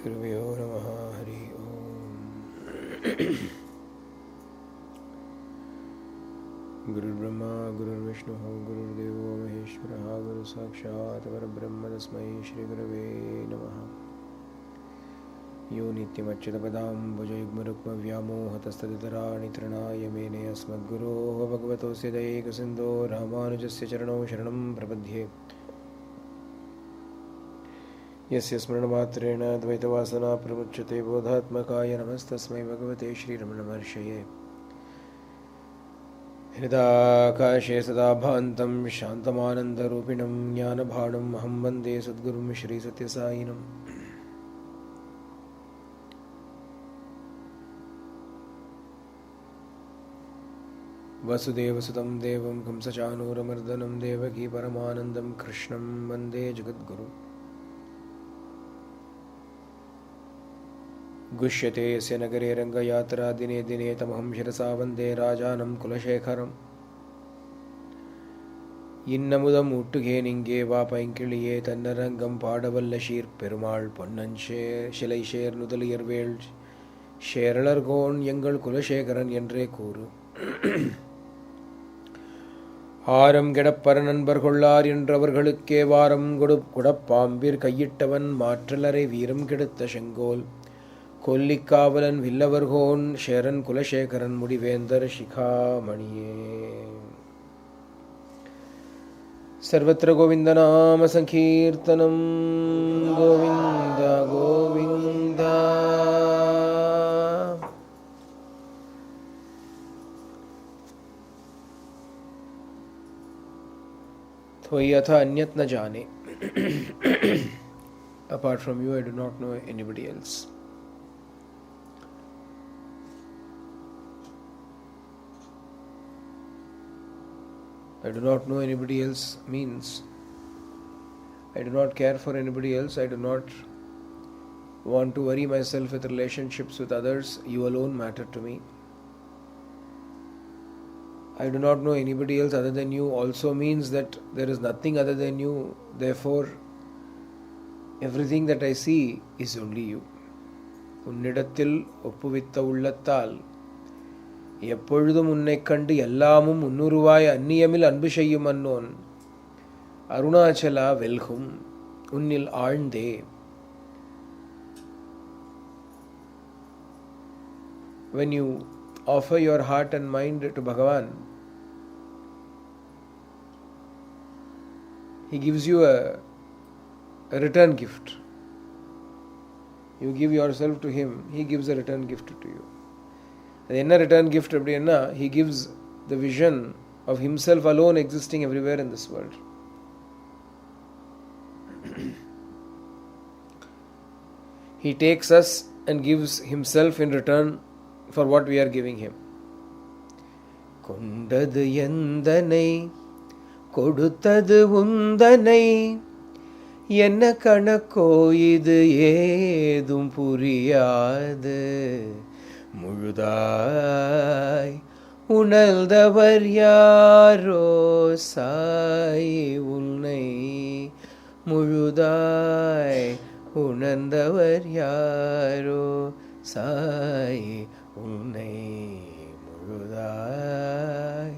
श्रीगुरुभ्यो नमः। हरि ओम। गुरुर्ब्रह्मा गुरुर्विष्णुः गुरुर्देवो महेश्वरः गुरु साक्षात् परब्रह्म तस्मै श्रीगुरवे नमः। यो नित्यमच्युतपदाम्बुजयुग्मरुक्मव्यामोहतस्तदितराणि तृणाय मेने अस्मद्गुरोः भगवतोऽस्य दयैकसिन्धो रामानुजस्य चरणौ शरणं प्रपद्ये। यस्य स्मरणमात्रेण द्वैतवासना प्रमुच्यते बोधात्मकाय नमस्तस्मै भगवते श्रीरमणमहर्षये। हृदाकाशे सदा भान्तं शान्तमानन्दरूपिणं ज्ञानभाणम् अहं वन्दे सद्गुरुं श्रीसत्यसायिनं। वसुदेवसुतं देवं कंसचाणूरमर्दनं देवकी परमानन्दं कृष्णं वन्दे जगद्गुरुम्। गुष्यते यस्य नगरे रङ्गयात्रा दिने दिने तमहं शिरसा वन्दे राजानं कुलशेखरम्। இன்னமுதம் ஊட்டுகேனிங்கே வா பைங்கிளியே தன்னரங்கம் பாடவல்ல சீர்பெருமாள் பொன்னஞ்சே சிலை நுதலியர்வேள் சேரளர்கோன் எங்கள் குலசேகரன் என்றே கூறு. ஆரம் கெடப்பர நண்பர் கொள்ளார் என்றவர்களுக்கே வாரம் குடப்பாம்பிற் கையிட்டவன் மாற்றலரை வீரம் கெடுத்த செங்கோல் கொல்லிக்காவலன் வில்லவர்கோன் சேரன் குலசேகரன் முடிவேந்தர் சிகாமணியே. सर्वत्र गोविन्दनाम संकीर्तनं गोविन्द गोविन्द। त्वयि अथ अन्यत् न जाने. Apart from you, I do not know anybody else. I do not know anybody else means I do not care for anybody else. I do not want to worry myself with relationships with others. You alone matter to me. I do not know anybody else other than you also means that there is nothing other than you. Therefore, everything that I see is only you. உன்னிடத்தில் ஒப்புவித்த உள்ளத்தால் எப்பொழுதும் உன்னைக் கண்டு எல்லாமும் உன்னுருவாய் அந்நியமில் அன்பு செய்யும் unknown Arunachala வெல்கும் உன்னில் ஆழ்ந்தே. When you offer your heart and mind to Bhagavan, he gives you a return gift. You give yourself to him, he gives a return gift to you. என்ன ரிட்டர்ன் கிஃப்ட் அப்படின்னா, he gives the vision of himself alone existing everywhere in this world. He takes us and gives himself in return for what we are giving him. கொண்டது எந்தனை கொடுத்தது உந்தனை என்ன கணக்கோ இது ஏதும் புரியாது முழுதாய் உணர்ந்தவர் யாரோ சாய் உன்னை முழுதாய் உணர்ந்தவர் யாரோ சாய் உன்னை முழுதாய்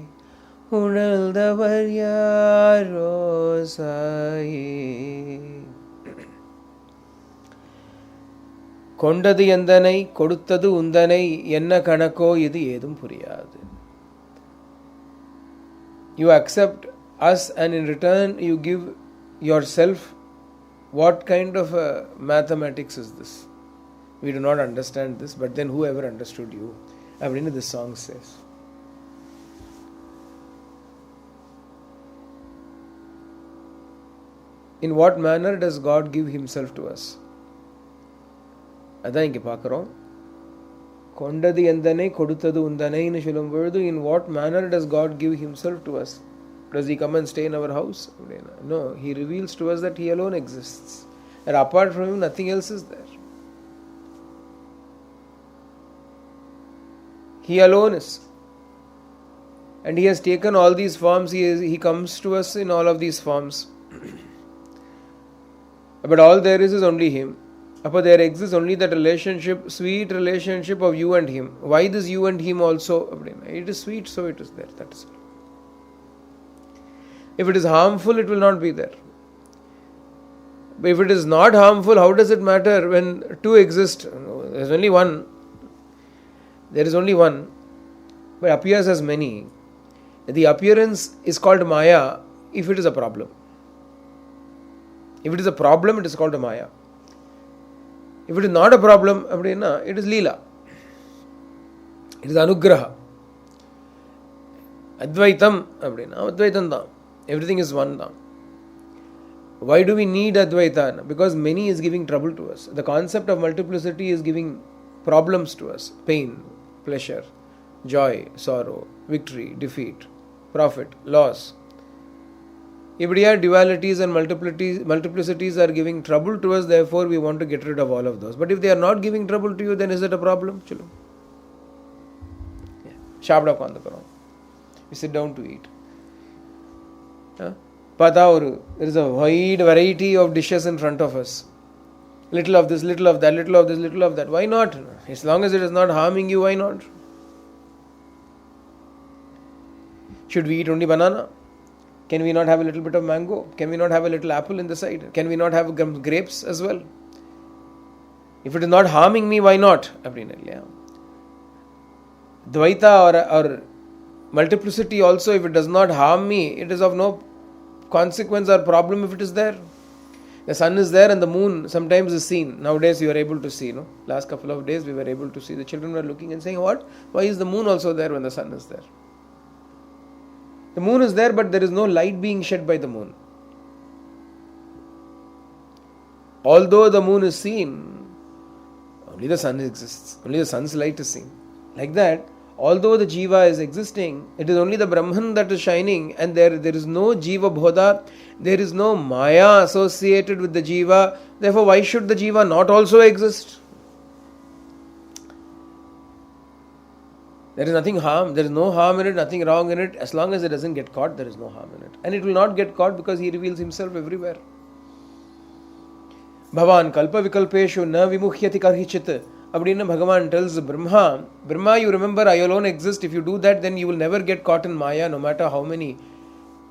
உணர்ந்தவர் யாரோ சாய். கொண்டது எந்தனை கொடுத்தது உந்தனை என்ன கணக்கோ இது ஏதும் புரியாது. You accept us and in return you give yourself. What kind of a mathematics is this? We do not understand this, but then whoever understood you? அப்படின்னு this song says. In what manner does God give himself to us? அதான் இங்கே பார்க்குறோம். கொண்டது எந்தனை கொடுத்தது உந்தனைன்னு சொல்லும் பொழுது, in what manner does God give himself to us? Does he come and stay in our house? No, he reveals to us that he alone exists, and apart from him nothing else is there. He alone is, and he has taken all these forms. He comes to us in all of these forms. But all there is only him. Appa there exists only that relationship, sweet relationship of you and him. Why this you and him also? It is sweet, so it is there. That is all. If it is harmful, it will not be there. But if it is not harmful, how does it matter when two exist? There is only one. There is only one, but appears as many. The appearance is called Maya if it is a problem. If it is a problem, it is called a Maya. If it is not a problem, it is Leela. It is Anugraha. Advaitam, Advaitam da. Everything is one da. Why do we need Advaita? Because many is giving trouble to us. The concept of multiplicity is giving problems to us. Pain, pleasure, joy, sorrow, victory, defeat, profit, loss. If we have dualities and multiplicities are giving trouble to us, therefore we want to get rid of all of those. But if they are not giving trouble to you, then is it a problem? Chalo. Shabda kanda karo. We sit down to eat. There is a wide variety of dishes in front of us. Little of this, little of that, little of this, little of that. Why not? As long as it is not harming you, why not? Should we eat only banana? Can we not have a little bit of mango? Can we not have a little apple in the side? Can we not have grapes as well? If it is not harming me, why not? Dvaita or multiplicity also, if it does not harm me, it is of no consequence or problem if it is there. The sun is there and the moon sometimes is seen. Nowadays you are able to see. Last couple of days we were able to see. The children were looking and saying, what? Why is the moon also there when the sun is there? The moon is there, but there is no light being shed by the moon. Although the moon is seen, only the sun exists. Only the sun's light is seen. Like that, although the jiva is existing, it is only the Brahman that is shining, and there is no jiva bodha, there is no maya associated with the jiva. Therefore, why should the jiva not also exist? There is nothing harm, there is no harm in it, nothing wrong in it. As long as it doesn't get caught, there is no harm in it. And it will not get caught because he reveals himself everywhere. Bhavan kalpa vikalpeshu na vimuhyati karhichit. Abdina Bhagavan tells Brahma, you remember I alone exist. If you do that, then you will never get caught in Maya, no matter how many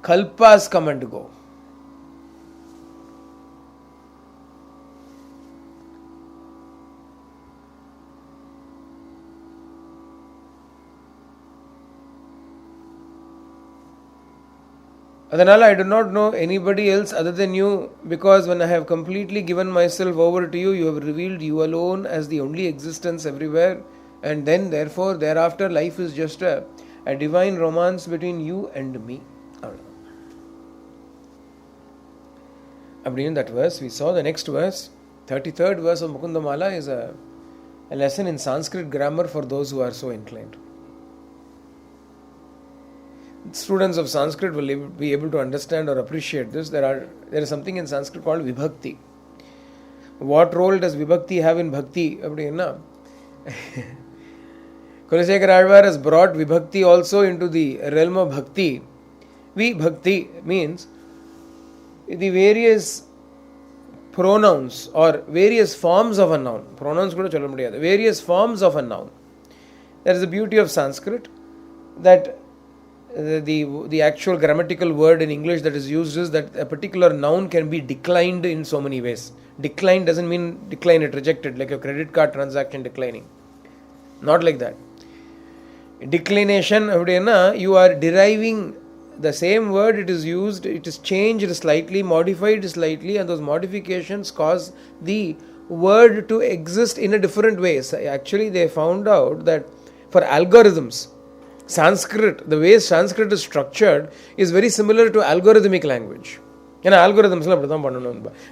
kalpas come and go. Adanala, I do not know anybody else other than you, because when I have completely given myself over to you, you have revealed you alone as the only existence everywhere, and then therefore thereafter life is just a divine romance between you and me. In that verse, we saw the next verse, 33rd verse of Mukundamala is a lesson in Sanskrit grammar for those who are so inclined. Students of Sanskrit will be able to understand or appreciate this. There is something in Sanskrit called Vibhakti. What role does Vibhakti have in Bhakti? Kulasekara Alvar has brought Vibhakti also into the realm of Bhakti. Vibhakti means the various pronouns or various forms of a noun. Pronouns kuda cholla mudiyadhu. Various forms of a noun. There is the beauty of Sanskrit that the actual grammatical word in English that is used is that a particular noun can be declined in so many ways. Decline doesn't mean decline it, rejected, like a credit card transaction declining. Not like that. Declination, you are deriving the same word, it is used, it is changed slightly, modified slightly, and those modifications cause the word to exist in a different way. So actually, they found out that for algorithms, Sanskrit, the way Sanskrit is structured is very similar to algorithmic language. Algorithms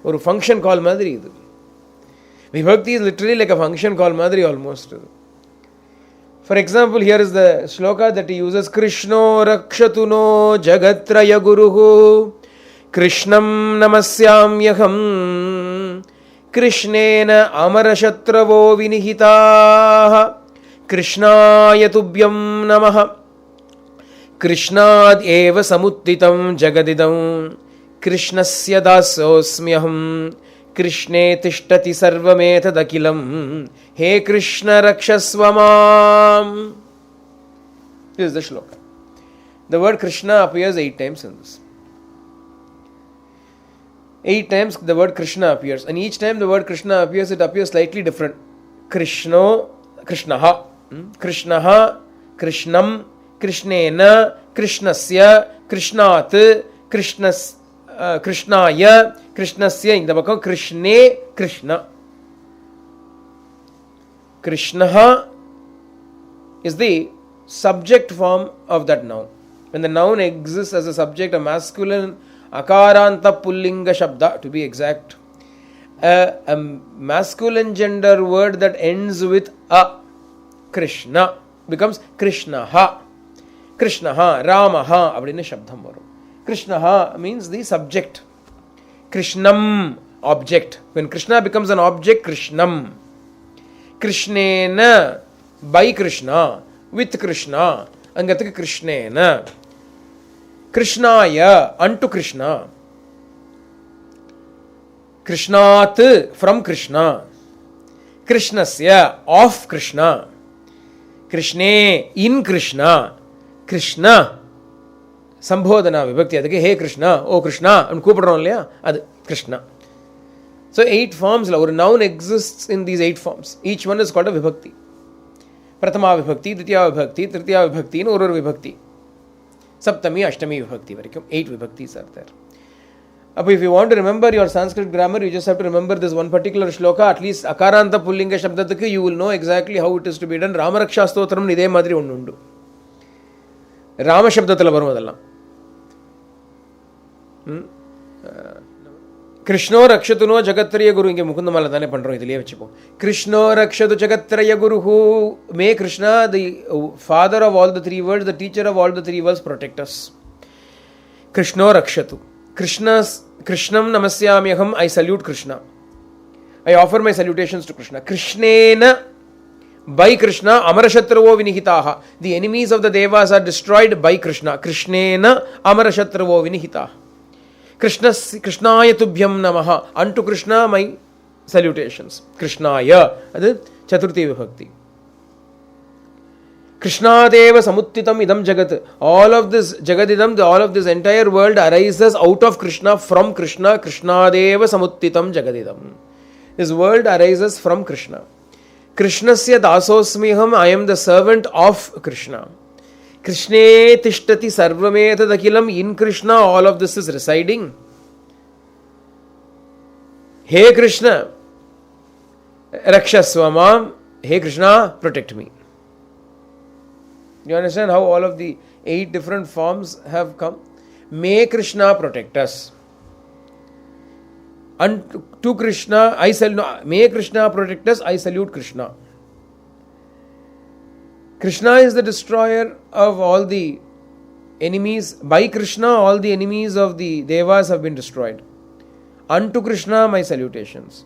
or function call madri. Vibhakti is literally like a function call madri almost. For example, here is the shloka that he uses. Krishno rakshatuno jagatraya guruhu Krishnam namasyamyaham Krishnena amarashatravo vinihitaha Krishnaya tubhyam namaha Krishnad eva samuttitam jagadidam Krishnasya dasosmyaham Krishne tishtati sarvametadakilam. He Krishna rakshasva mam. This is the shloka. The word Krishna appears 8 times in this. 8 times the word Krishna appears, and each time the word Krishna appears, it appears slightly different. Krishnaha, Krishnaha, Krishnam, Krishnena, Krishnasya, Krishnat, Krishnaya, Krishnasya. In the book, Krishne, Krishna. Krishnaha is the subject form of that noun. When the noun exists as a subject, a masculine akaranta pullinga shabda, to be exact, a masculine gender word that ends with a, Krishna, becomes Krishnaha. Krishnaha, Ramaha, abdine shabdam varum. Krishnaha means the subject. Krishnam, object. When Krishna becomes an object, Krishnam. Krishnena, by Krishna, with Krishna, angathika Krishnena. Krishnaya, unto Krishna. Krishnat, from Krishna. Krishnasya, of Krishna. Krishne, in Krishna. Krishna, sambhodhana vibhakti. Adake, hey Krishna, oh Krishna, and கூப்பிடுறோம் இல்லையா, அது Krishna. So 8 forms, ஒரு noun exists in these 8 forms. Each one is called a vibhakti. Prathama vibhakti, Ditya vibhakti, Tritiya vibhakti, and ஒரு vibhakti. Saptami, Ashtami vibhakti varaikkum. 8 vibhaktis are there. If you want to remember your Sanskrit grammar, you just have to remember this one particular shloka. At least akaranta pullinga shabdathukku you will know exactly how it is to be done. Ramaraksha stotram idhe madri onnu undu. Rama shabdathila varum adallam. Krishno rakshatuno jagatraya guru. Inge mukundamala thane pandrom idiliye vechiko. Krishno rakshatu jagatraya guruhu. May Krishna, the father of all the 3 worlds, the teacher of all the 3 worlds, protect us. Krishno rakshatu. Krishnam namasyamyaham. I salute Krishna. I offer my salutations to Krishna. Krishnena, by Krishna, amarashatravo vinihitaha. The enemies of the devas are destroyed by Krishna. Krishnena amarashatravo vinihitaha. Krishnaya tubhyam namaha. Unto Krishna my salutations. Krishnaya, that is Chaturthi vibhakti. Krishnadeva samuttitam idam jagat. All of this jagadidam, all of this entire world arises out of Krishna, from Krishna. Krishnadeva samuttitam jagadidam. This world arises from Krishna. Krishnasya dasosmiham. I am the servant of Krishna. Krishne tishtati sarvametadakilam. In Krishna all of this is residing. Hey Krishna, rakshasvamam. Hey Krishna, protect me. You understand how all of the 8 different forms have come? May Krishna protect us. And to Krishna, may Krishna protect us, I salute Krishna. Krishna is the destroyer of all the enemies. By Krishna, all the enemies of the devas have been destroyed. Unto Krishna, my salutations.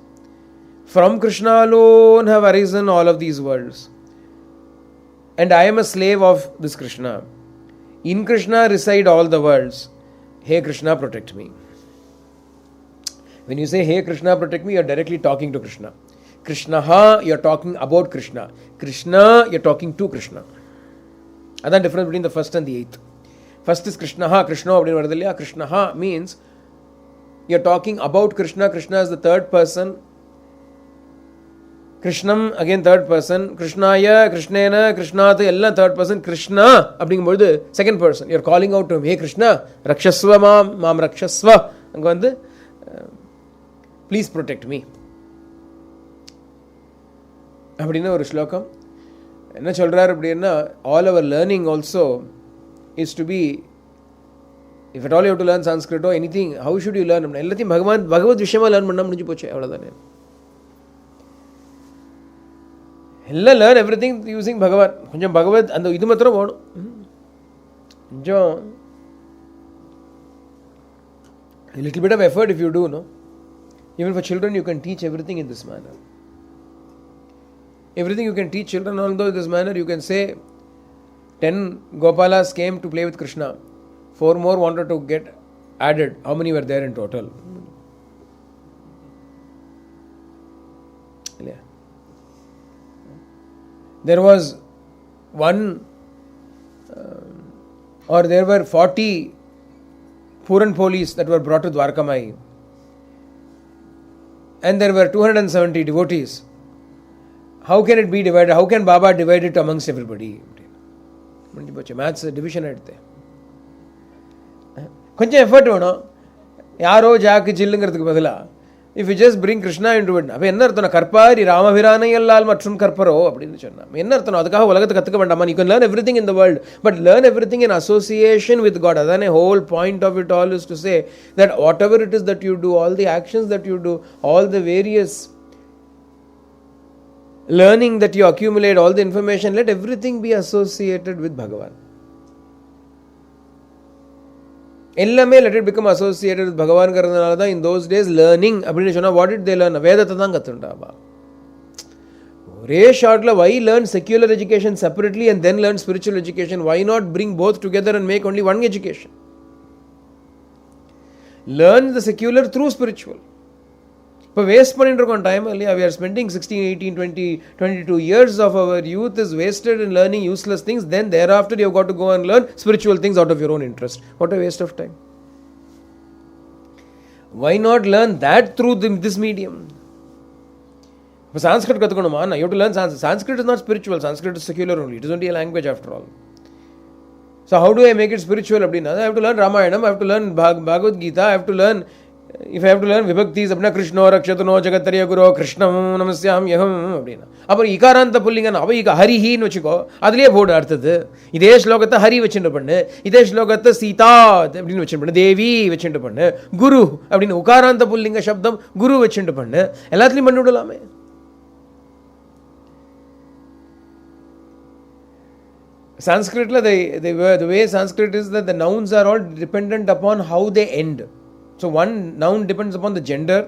From Krishna alone have arisen all of these worlds. And I am a slave of this Krishna. In Krishna reside all the worlds. Hey Krishna, protect me. When you say, hey Krishna, protect me, you are directly talking to Krishna. Krishnaha, you are talking about Krishna. Krishna, you are talking to Krishna. That's the difference between the first and the 8th. First is Krishnaha, Krishna. Krishnaha means you are talking about Krishna. Krishna is the 3rd person. Krishnam, again 3rd person. Krishnaya, Krishnena, Krishnata, ella 3rd person. Krishna, abdingumbodhu 2nd person. You are calling out to him, hey Krishna, rakshasva mam rakshasva. Angu please protect me. அப்படின்னா ஒரு ஸ்லோகம் என்ன சொல்றாரு அப்படின்னா, all our learning also is to be, if at all you have to learn Sanskrit or anything, how should you learn? எல்லாத்தையும் பகவத் விஷயமா learn பண்ணா முடிஞ்சு போச்சு, அவ்வளோதானே. எல்லாம் learn everything using பகவான். கொஞ்சம் பகவத் அந்த இது மாத்திரம் போகணும். கொஞ்சம் a little bit of effort if you do, no? Even for children you can teach everything in this manner. Everything you can teach children, although in this manner you can say 10 Gopalas came to play with Krishna, 4 more wanted to get added. How many were there in total? There was one or there were 40 Puran police that were brought to Dwarkamai, and there were 270 devotees. How can it be divided? How can Baba divide it amongst everybody? Maths division எடுத்து கொஞ்சம் effort வேணும். யாரோ jack ஜில்லுங்கிறதுக்கு பதிலாக if you just bring Krishna into it, அப்போ என்ன அர்த்தம்? கற்பாரி ராமபிரானை எல்லால் மற்றும் கற்பரோ அப்படின்னு சொன்னா என்ன அர்த்தம்? அதுக்காக உலகத்தை கற்றுக்க வேண்டாமா? You can learn everything in the world, but learn everything in association with God. அதானே whole point of it all is to say that whatever it is that you do, all the actions that you do, all the various learning that you accumulate, all the information, let everything be associated with Bhagavan. எல்லாமே let it become associated with பகவான்ங்கிறதுனால தான் in those days learning அப்படின்னு சொன்னால் what did they learn? வேதத்தை தான் கற்றுண்டாவா. ஒரே ஷார்ட்ல why learn secular education separately and then learn spiritual education? Why not bring both together and make only one education? Learn the secular through spiritual. இப்போ waste பண்ணிட்டு இருக்கோம் time இல்லையா? we are spending 16, 18, 20, 22 years of our youth is wasted in learning useless things. Then thereafter you have got to go and learn spiritual things out of your own interest. What a waste of time. Why not learn that through this medium? இப்போ Sanskrit கற்றுக்கணுமா? You have to learn Sanskrit. Sanskrit is not spiritual. Sanskrit is secular only. It is only a language after all. So how do I make it spiritual? அப்படின்னா I have to learn Ramayanam, I have to learn Bhagavad Gita, I have to learn, if I have to learn vibhaktis, apna Krishno rakshatuno jagattarya guru krishnam namasyam yaham அப்படின்னா அப்புறம் இகாராந்த புல்லிங்கன்னு அவ ஹரிஹின்னு வச்சுக்கோ, அதுலேயே போடு அடுத்தது. இதே ஸ்லோகத்தை ஹரி வச்சுட்டு பண்ணு, இதே ஸ்லோகத்தை சீதா அப்படின்னு வச்சுட்டு பண்ணு, தேவி வச்சுட்டு பண்ணு, குரு அப்படின்னு உகாராந்த புல்லிங்க சப்தம் குரு வச்சுட்டு பண்ணு, எல்லாத்துலேயும் பண்ணி விடலாமே. Sanskritல the way Sanskrit is that the nouns are all dependent upon how they end. So one noun depends upon the gender,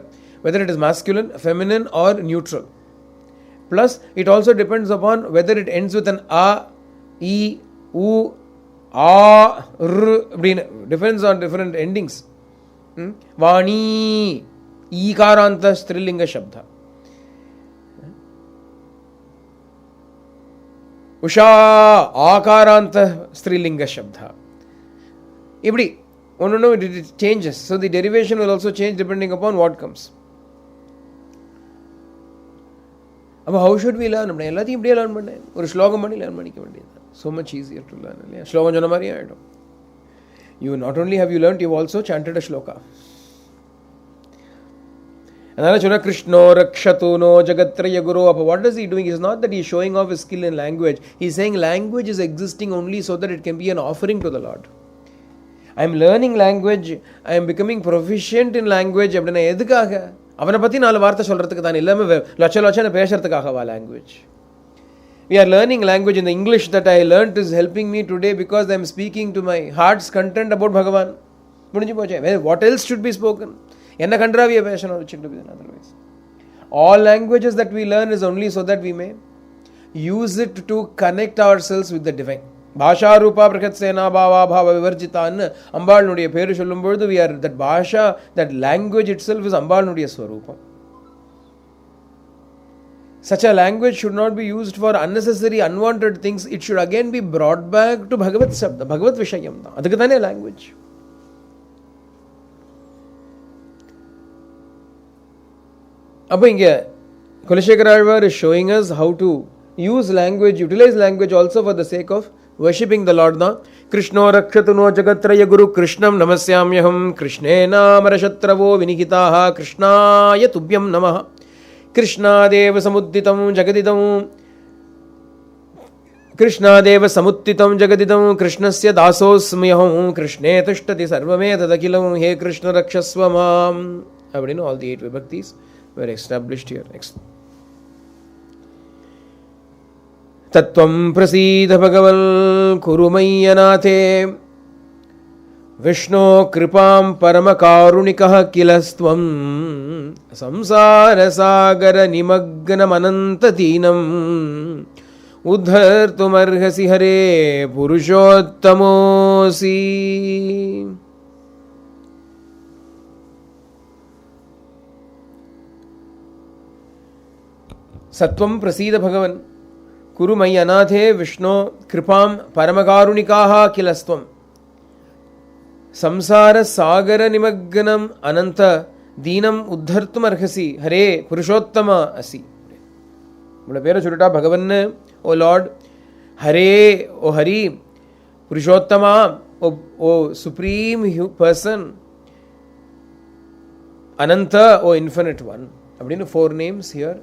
whether it is masculine, feminine or neutral. Plus it also depends upon whether it ends with an a, e, u, a, r, depends on different endings. Vani, ikaranta strilinga shabda. Usha, akaranta strilinga shabda. இப்படி no, it changes. So the derivation will also change depending upon what comes. அப்போ how should we learn? எல்லாத்தையும் இப்படியே learn பண்ணேன், ஒரு ஸ்லோகம் பண்ணி learn பண்ணிக்க வேண்டியது. So much easier to learn. இல்லையா? ஸ்லோகம் சொன்ன மாதிரி ஆகிடும். You not only have you learnt, you have also chanted a shloka. அதனால சொன்ன கிருஷ்ணோ ரக்ஷதுனோ ஜகத்ரய குரு. அப்போ what is he doing? It's not that he is showing off his skill in language. He is saying language is existing only so that it can be an offering to the Lord. I am learning language, I am becoming proficient in language. அப்படின்னா எதுக்காக? அவனை பற்றி 4 வார்த்தை சொல்கிறதுக்கு தான், இல்லாமல் லட்சம் பேசுறதுக்காகவா language? We are learning language. In the English that I learnt is helping me today because I am speaking to my heart's content about Bhagavan. முடிஞ்சு போச்சே. What else should be spoken? என்ன கன்றாவிய பேசணும் வச்சுட்டு? Otherwise all languages that we learn is only so that we may use it to connect ourselves with the divine. பாஷா ரூபா பிரகத் சேனா பாவா பாவ விவர்ஜிதான்னு அம்பாளுடைய பேரு சொல்லும் பொழுது we are that Basha, that language itself is அம்பாளுடைய ஸ்வரூபம். Such a language should not be used for unnecessary unwanted things. It should again be brought back to Bhagavat Sabda, Bhagavat Vishayam தான். அதுக்கு தானே language. அப்போ இங்கே Kulasekara Alvar is showing us how to use language, utilize language also for the sake of worshipping the Lord தான். கிருஷ்ணோ ரக்ஷதுனோ ஜகத்ரய குரு கிருஷ்ணம் நமஸ்யாம்யஹம் கிருஷ்ணேனா மரசத்ரவோ வினிகிதாஹ கிருஷ்ணாய துப்யம் நமஹ கிருஷ்ணாதேவ சமுத்திதம் ஜகதிதம் கிருஷ்ணாதேவ சமுத்திதம் ஜகதிதம் கிருஷ்ணஸ்ய தாசோஸ்மியஹம் கிருஷ்ணே திஷ்டதி சர்வமே ததகிலம் ஹே கிருஷ்ண ரக்ஷஸ்வ மாம் அப்படின்னு all the 8 vibhaktis were established here. तत्त्वं प्रसीद भगवन् कुरु मय्यनाथे विष्णो कृपां परमकारुणिकः किलस्त्वं संसारसागरनिमग्नमनन्तदीनम् उद्धर्तुमर्हसि हरे पुरुषोत्तमोऽसि. Sattvam prasida bhagavan kuru mai anathe Vishno kripam paramakарुणिकाः kilastvam samsara sagara nimagganam ananta deenam uddhartum arhasi hare purushottama asi. நம்மளோட பேரை சொல்லிட்டா பகவன், ஓ லார்ட், ஹரே, ஓ ஹரி, புருஷோத்தமா, ஓ சுப்ரீம் பர்சன், அனந்த, ஓ இன்ஃபினிட் ஒன் அப்படின்னு 4 names here.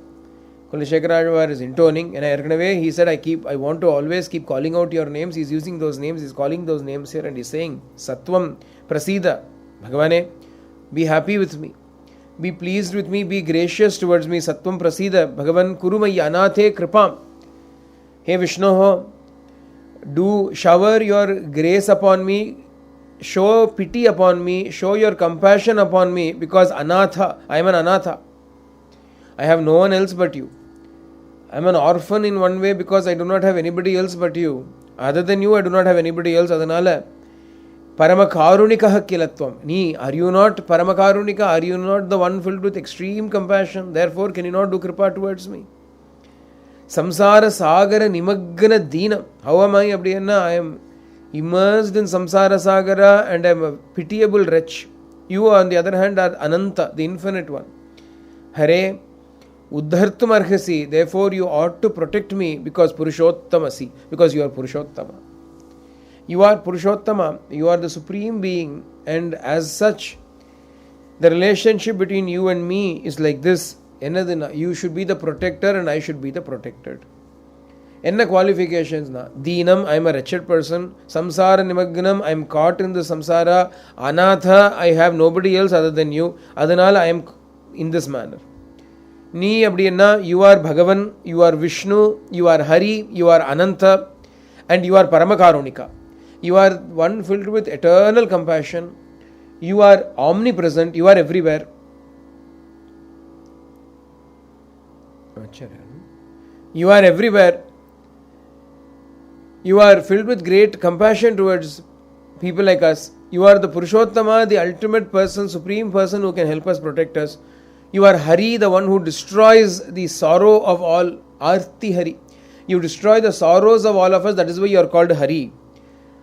Kulashekara Alvar is intoning, and ஏற்கனவே he said I want to always keep calling out your names. He's using those names, he's calling those names here, and he's saying Sattvam Prasida, Bhagavane, be happy with me, be pleased with me, be gracious towards me. Sattvam Prasida Bhagavan Kurumai Anathe Kripam. Hey Vishnu, do shower your grace upon me, show pity upon me, show your compassion upon me, because Anatha, I am an Anatha. I have no one else but you. I am an orphan in one way because I do not have anybody else but you. Other than you, I do not have anybody else. Adanala Paramakарुणिकः kilatvam. Nee, are you not Paramakарुणिका? Are you not the one filled with extreme compassion? Therefore, can you not do kripa towards me? Samsara sagara nimaggana deenam. How am I? I am immersed in samsara sagara and I am a pitiable wretch. You, on the other hand, are Ananta, the infinite one. Hare uddhartum arhasi. Therefore, you ought to protect me because Purushottamasi, because you are Purushottama. You are Purushottama, you are the supreme being, and as such, the relationship between you and me is like this. You should be the protector and I should be the protected. Enna qualifications na? Deenam, I am a wretched person. Samsara nimagnam, I am caught in the samsara. Anatha, I have nobody else other than you. Adanal, I am in this manner. Nee abdiyenna, you are Bhagavan, you are Vishnu, you are Hari, you are Ananta, and you are Paramakарुणिका. You are one filled with eternal compassion. You are omnipresent. You are everywhere. You are everywhere. You are filled with great compassion towards people like us. You are the Purushottama, the ultimate person, supreme person who can help us, protect us. You are Hari, the one who destroys the sorrow of all. Arti Hari. You destroy the sorrows of all of us. That is why you are called Hari.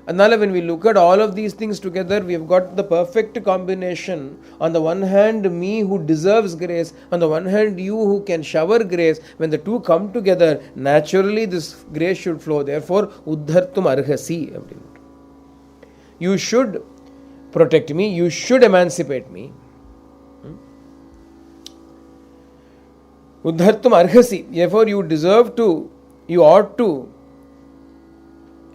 And now when we look at all of these things together, we have got the perfect combination. On the one hand, me who deserves grace. On the one hand, you who can shower grace. When the two come together, naturally this grace should flow. Therefore, uddhartum arhasi. You should protect me. You should emancipate me. Uddhartum arhasi. Therefore, you ought to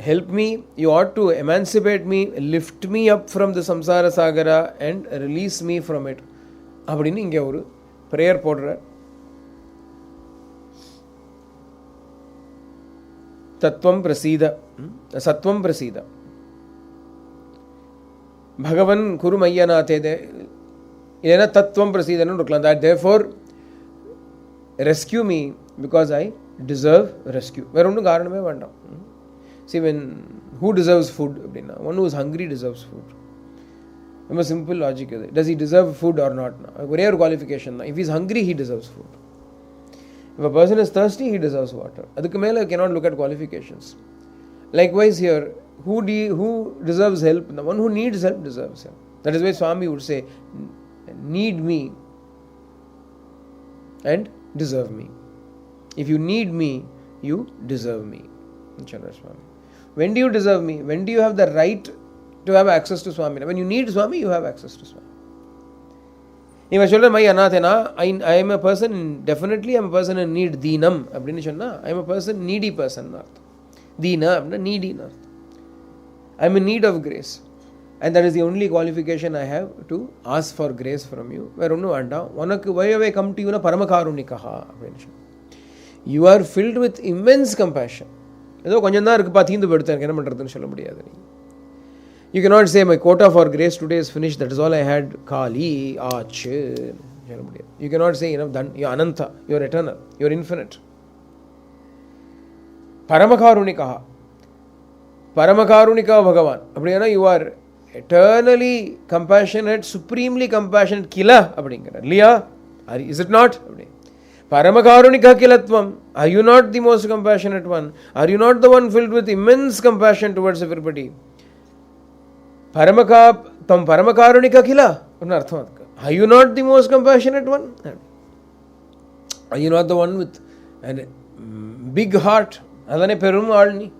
help me, you ought to emancipate me, lift me up from the samsara sagara and release me from it. அப்படின்னு இங்கே ஒரு prayer போடுற. தத்துவம் பிரசீத, சத்வம் பிரசீத, பகவன் குரு மையநாதே. ஏன்னா தத்துவம் பிரசீதன்னு இருக்கலாம். That therefore rescue me because I deserve rescue. வேற ஒன்றும் காரணமே வேண்டாம். See, who deserves food? One who is hungry deserves food. A simple logic. Does he deserve food or not? Rare qualification. If he is hungry, he deserves food. If a person is thirsty, he deserves water. Adukku mela cannot look at qualifications. Likewise here, who deserves help? The one who needs help deserves help. That is why Swami would say, need me and deserve me. If you need me, you deserve me. Swami. When do you deserve me? When do you have the right to have access to Swami? When you need Swami, you have access to Swami. If I say, my anathena, I am a person, definitely I am a person in need. Deenam. I am a person, needy person. Deena, needy. I am in need of grace. And that is the only qualification I have to ask for grace from you. Why have I come to you? You are filled with immense compassion. You cannot say my quota for grace today is finished, that is all I had. Kali, Ach. You cannot say enough done. You are Ananta, you are eternal, you are infinite. Paramakарुणिका Bhagavan. You are eternally compassionate, supremely compassionate. Kila. Liya. Is it not? Paramakarunika kilatvam. Are you not the most compassionate one? Are you not the one filled with immense compassion towards everybody? Tam Paramakarunika kila. Are you not the most compassionate one? Are you not the one with a big heart? Adane perum alni.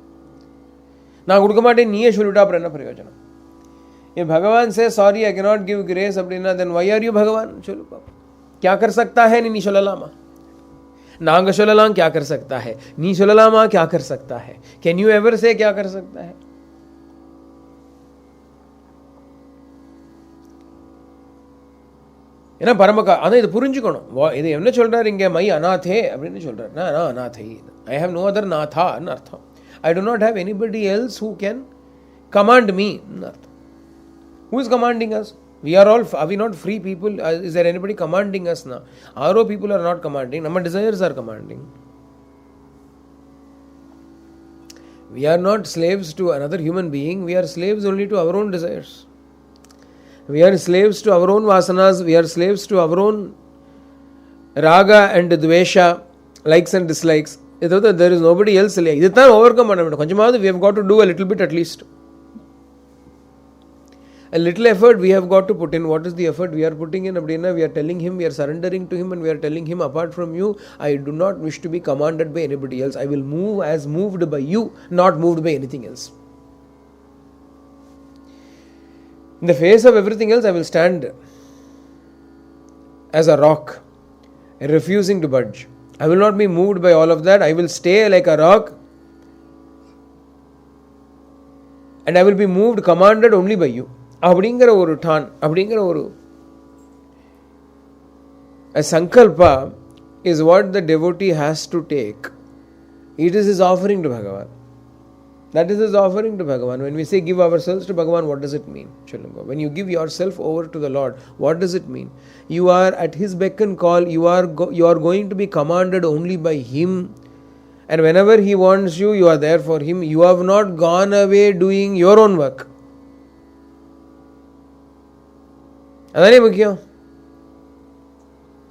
Na gudukamate niye shuluta prana prayojana. If Bhagavan says, sorry, I cannot give grace, then why are you Bhagavan? क्या कर सकता है नी शोललामा? नांग शोललाम क्या कर सकता है? नी शोललामा क्या कर सकता है? Can you ever say क्या कर सकता है? ஏன்னா பரமகா அதான் இது புரிஞ்சுக்கணும். இது என்ன சொல்றாரு இங்கே? மை அநாதே அப்படின்னு சொல்றாரு. நான் அநாதை. ஐ ஹேவ் நோ அதர் நாதான்னு அர்த்தம். I do not have anybody else who can command me அர்த்தம். Who is commanding us? We are we not free people? Is there anybody commanding us now? Our people are not commanding. Our desires are commanding. We are not slaves to another human being. We are slaves only to our own desires. We are slaves to our own vasanas. We are slaves to our own raga and dvesha, likes and dislikes. There is nobody else. This is overcome. We have got to do a little bit at least. A little effort we have got to put in. What is the effort we are putting in? We are telling him, we are surrendering to him, and we are telling him, apart from you, I do not wish to be commanded by anybody else. I will move as moved by you, not moved by anything else. In the face of everything else, I will stand as a rock, refusing to budge. I will not be moved by all of that. I will stay like a rock, and I will be moved, commanded only by you. அப்படிங்கிற ஒரு Don, அப்படிங்கிற ஒரு sankalpa is what the devotee has to take. It is his offering to Bhagavan. That is his offering to Bhagavan. When we say give ourselves to Bhagavan, what does it mean? When you give yourself over to the Lord, what does it mean? You are at his beck and call. You are going to be commanded only by him. And whenever he wants you, you are there for him. You have not gone away doing your own work.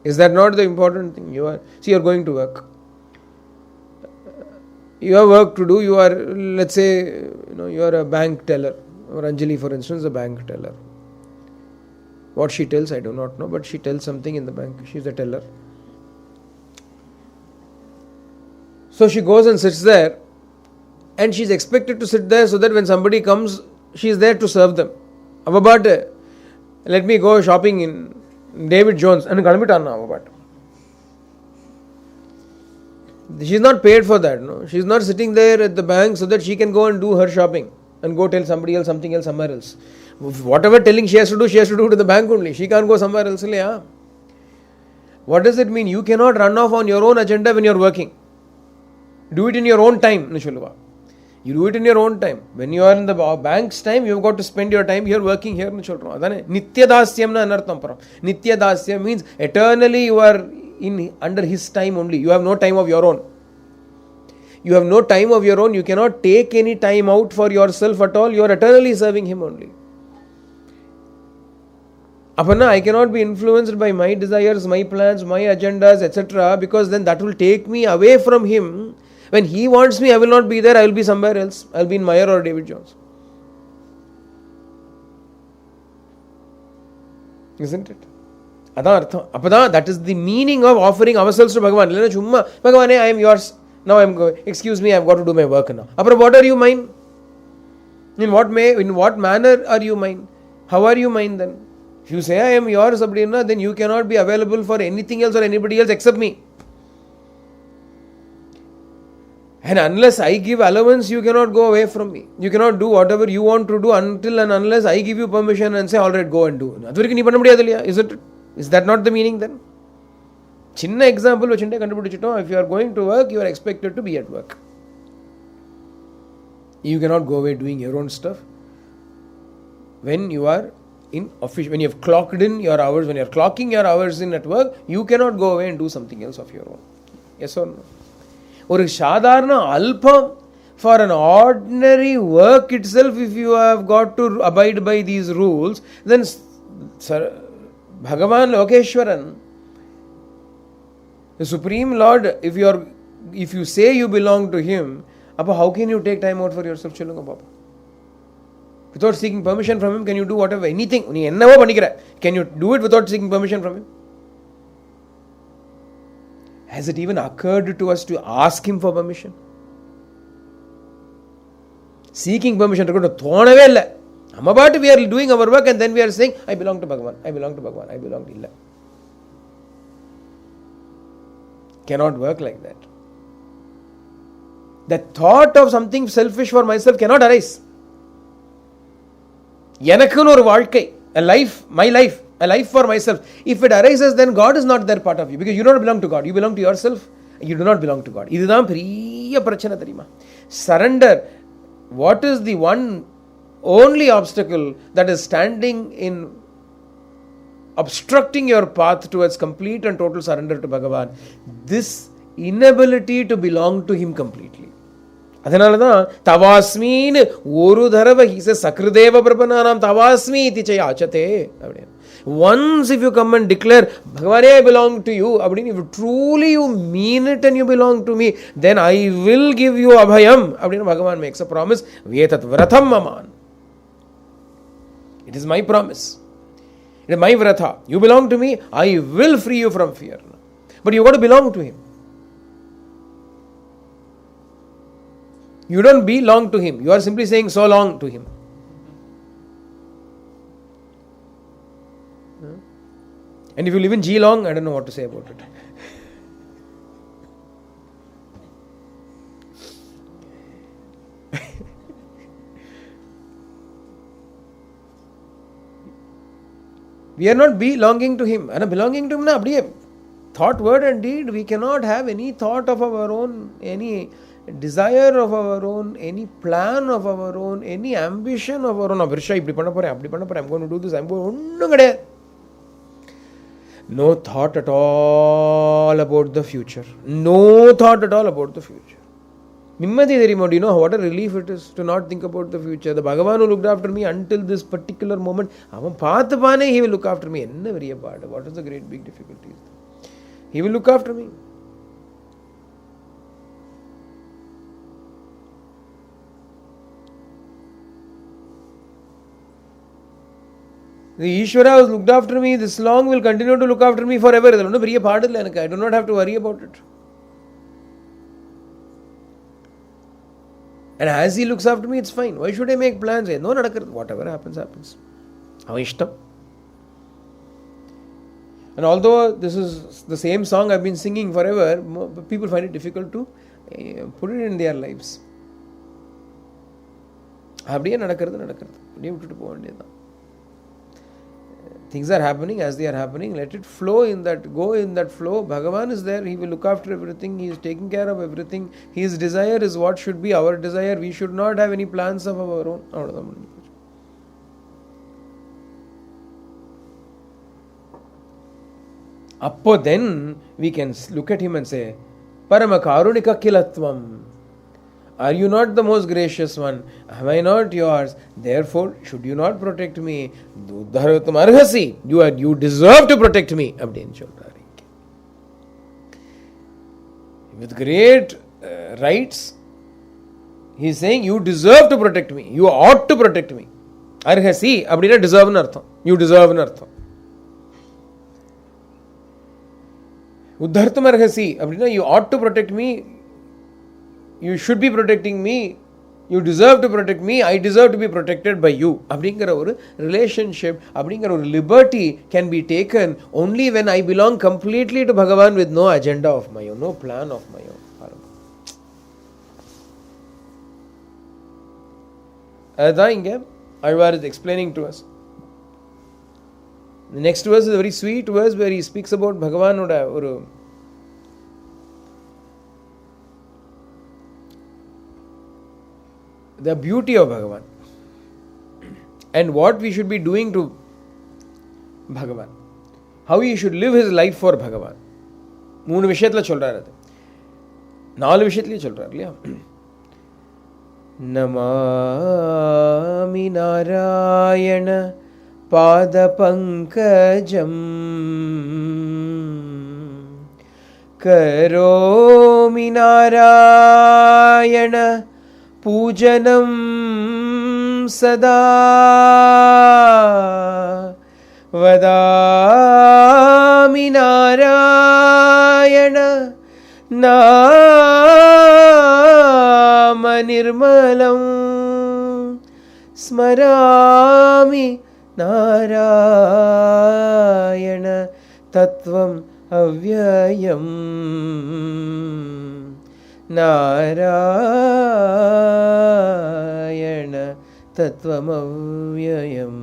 Is that not the important thing? You are going to work. You have work to do. You are, let's say, you are a bank teller. Or Anjali, for instance, a bank teller. What she tells, I do not know, but she tells something in the bank. She is a teller. So she goes and sits there, and she is expected to sit there so that when somebody comes, she is there to serve them. Avabate. Let me go shopping in David Jones. And she is not paid for that. No, she is not sitting there at the bank so that she can go and do her shopping and go tell somebody else something else somewhere else. Whatever telling she has to do to the bank only. She can't go somewhere else. What does it mean? You cannot run off on your own agenda when you are working. Do it in your own time. You do it in your own time. When you are in the bank's time, you have got to spend your time here working here. Nityadasyam na anartham param. Nityadasyam means eternally you are under his time only. You have no time of your own. You have no time of your own. You cannot take any time out for yourself at all. You are eternally serving him only. Aparna, I cannot be influenced by my desires, my plans, my agendas, etc. because then that will take me away from him. When he wants me, I will not be there. I will be somewhere else. I will be in Meyer or David Jones. Isn't it? That is the meaning of offering ourselves to Bhagavan. Bhagavan, I am yours. Now I am going. Excuse me, I have got to do my work now. What are you mine? In what manner are you mine? How are you mine then? If you say I am yours, then you cannot be available for anything else or anybody else except me. And unless I give allowance, you cannot go away from me. You cannot do whatever you want to do until and unless I give you permission and say, alright, go and do. Is that not the meaning then? Chinna example, if you are going to work, you are expected to be at work. You cannot go away doing your own stuff. When you are in office, when you have clocked in your hours, when you are clocking your hours in at work, you cannot go away and do something else of your own. Yes or no? Or sadharana alpam, for an ordinary work itself, if you have got to abide by these rules, then Bhagavan, Lokeshwaran, The Supreme Lord, if you say you belong to Him, how can you take time out for yourself? Chillunga Papa. Without seeking permission from Him, can you do whatever, anything? Can you do it without seeking permission from Him? Has it even occurred to us to ask Him for permission? Seeking permission, we are doing our work and then we are saying, I belong to Bhagavan, I belong to Bhagavan, I belong to Allah. Cannot work like that. The thought of something selfish for myself cannot arise. Yanakun or வாழ்க்கை, a life, my life, a life for myself. If it arises, then God is not there part of you, because you don't belong to God. You belong to yourself. You do not belong to God. இதுதான் பெரிய பிரச்சனை தெரியுமா? Surrender. What is the one only obstacle that is standing in obstructing your path towards complete and total surrender to Bhagavan? This inability to belong to Him completely. அதனாலதான் தவாஸ்மின்னு ஒரு தடவை he says சக்ருதேவ பிரபன்னானாம் தவாஸ்மி இதி ச யாச்சதே அப்படின்னு. Once if you come and declare Bhagavane, I belong to you, அப்படின்னு, if truly you mean it and you belong to me, then I will give you abhayam அப்படின்னு Bhagavan makes a promise. Vetat vratham maman. It is my promise. It is my vratha. You belong to me, I will free you from fear. But you got to belong to Him. You don't belong to Him. You are simply saying so long to Him. And if you live in Geelong, I don't know what to say about it. We are not belonging to Him. And belonging to Him, thought, word and deed, we cannot have any thought of our own, any desire of our own, any plan of our own, any ambition of our own. I'm going to do this, I'm going to... No thought at all about the future. No thought at all about the future. Nimmadi theriyuma, do you know what a relief it is to not think about the future? The Bhagavan who looked after me until this particular moment, he will look after me. What is the great big difficulty? He will look after me. The Ishvara who looked after me this long will continue to look after me forever. I do not have to worry about it. And as He looks after me, it's fine. Why should I make plans? No, whatever happens, happens. And although this is the same song I've been singing forever, people find it difficult to put it in their lives. Things are happening as they are happening. Let it flow in that, go in that flow. Bhagavan is there. He will look after everything. He is taking care of everything. His desire is what should be our desire. We should not have any plans of our own. Appo then we can look at Him and say, Parama karunika kilatvam. Are you not the most gracious one? Am I not yours? Therefore, should you not protect me? You deserve to protect me. With great rights, He is saying, you deserve to protect me. You ought to protect me. Arhasi, abdina deserve nartham. You deserve nartham. Uddhartam arhasi, abdina you ought to protect me. You should be protecting me. You deserve to protect me. I deserve to be protected by you. அப்படிங்கிற ஒரு relationship, அப்படிங்கிற ஒரு liberty can be taken only when I belong completely to Bhagavan with no agenda of my own, no plan of my own. அதுதான் இங்க Alvar is explaining to us. The next verse is a very sweet verse where he speaks about Bhagavan ஒரு the beauty of Bhagavan and what we should be doing to Bhagavan, how he should live his life for Bhagavan. 3 விஷயத்துல சொல்றாரு, அது 4 விஷயத்துலயே சொல்றாரு இல்லையா? நமாமி நாராயண பாத Pankajam Karomi Narayana Pujanam Sada Vadami Narayana Nama Nirmalam Smarami Narayana Tattvam Avyayam Narayana Tattvam Avyayam.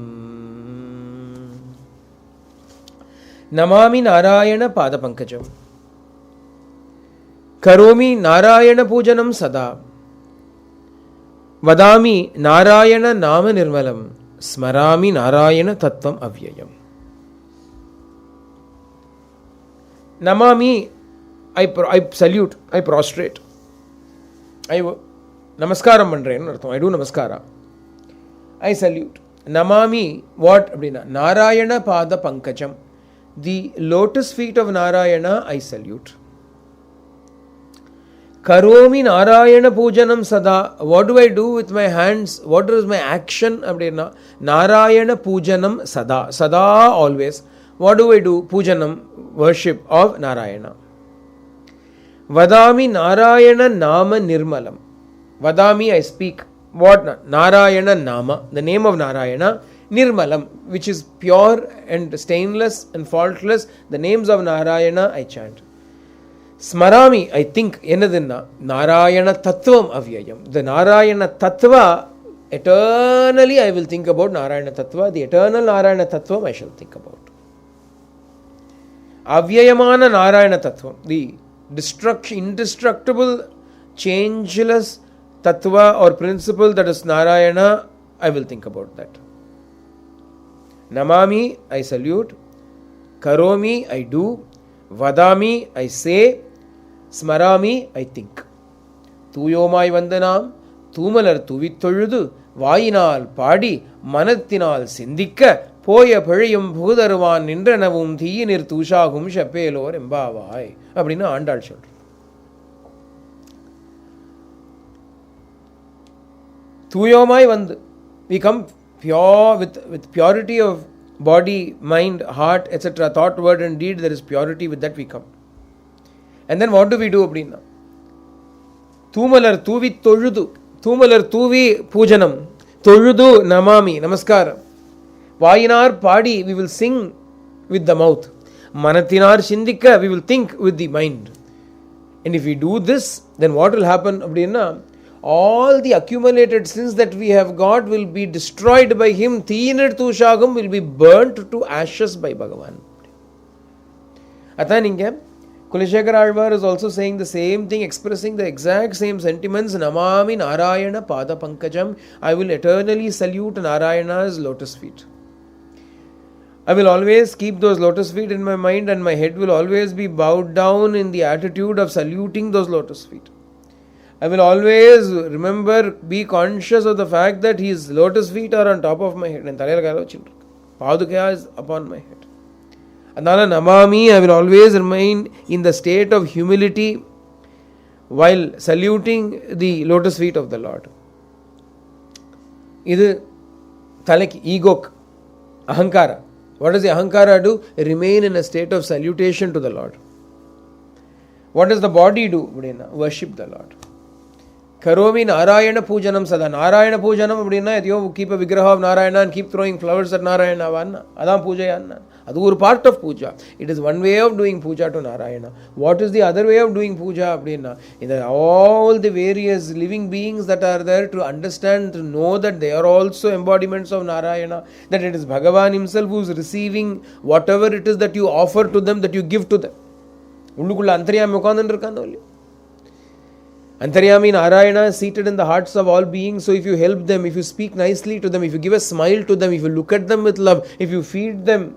Namami Narayana Padapankajam. Karomi Narayana Pujanam Sada. Vadami Narayana Nama Nirmalam. Smarami Narayana Tattvam Avyayam. Namami, I salute, I prostrate. I namaskaram pandren, I do namaskara. I salute. Namami, what? Narayana Pada Pankajam. The lotus feet of Narayana, I salute. Karomi Narayana Pujanam Sada. What do I do with my hands? What is my action? Narayana Pujanam Sada. Sada always. What do I do? Pujanam, worship of Narayana. Vadami Narayana Nama Nirmalam. Vadami, I speak. What? Narayana Nama, the name of Narayana. Nirmalam, which is pure and stainless and faultless. The names of Narayana I chant. Smarami, I think, enadinna Narayana Tattvam Avyayam. The Narayana Tattva, eternally I will think about Narayana Tattva. The eternal Narayana Tattvam I shall think about. Avyayamana Narayana Tattvam, the indestructible, changeless Tattva or principle that is Narayana, I will think about that. Namami, I salute. Karomi, I do. Vadami, I say. Smarami, I think. Tuyomai Vandanam, Tumalar Tuvitoludu, Vainal Padi, Manathinal Sindika, Poya Periyum Pudarvan Indranavum Thiinir Tushagum Shapelor Embavai. Abdina Andal Shot. Tuyomai Vand, we come pure with purity of body, mind, heart, etc. Thought, word and deed, there is purity, with that we come. And then what do we do? Thumalar Tuvi Toludu, Thumalar Tuvi Pujanam, Toludu Namami, Namaskara. Vainar Padi, we will sing with the mouth. Manathinar Shindika, we will think with the mind. And if we do this, then what will happen? All the accumulated sins that we have got will be destroyed by him. Thiinir Tushagam will be burnt to ashes by Bhagavan. Athaninga, Kulishekar Alvar is also saying the same thing, expressing the exact same sentiments. Namami Narayana Pada Pankajam. I will eternally salute Narayana's lotus feet. I will always keep those lotus feet in my mind, and my head will always be bowed down in the attitude of saluting those lotus feet. I will always be conscious of the fact that his lotus feet are on top of my head. And Padukya is upon my head. Adala Namami, I will always remain in the state of humility while saluting the lotus feet of the Lord. This is ego, ahankara. What does the ahankara do? Remain in a state of salutation to the Lord. What does the body do? Worship the Lord. Karomi Narayana Pujanam Sada. Narayana Pujanam, you keep a vigraha of Narayana and keep throwing flowers at Narayana. Adam Puja Yanna. That is part of puja. It is one way of doing puja to Narayana. What is the other way of doing puja? All the various living beings that are there, to understand, to know that they are also embodiments of Narayana, that it is Bhagavan himself who is receiving whatever it is that you offer to them, that you give to them. Antaryami Narayana is seated in the hearts of all beings. So if you help them, if you speak nicely to them, if you give a smile to them, if you look at them with love, if you feed them,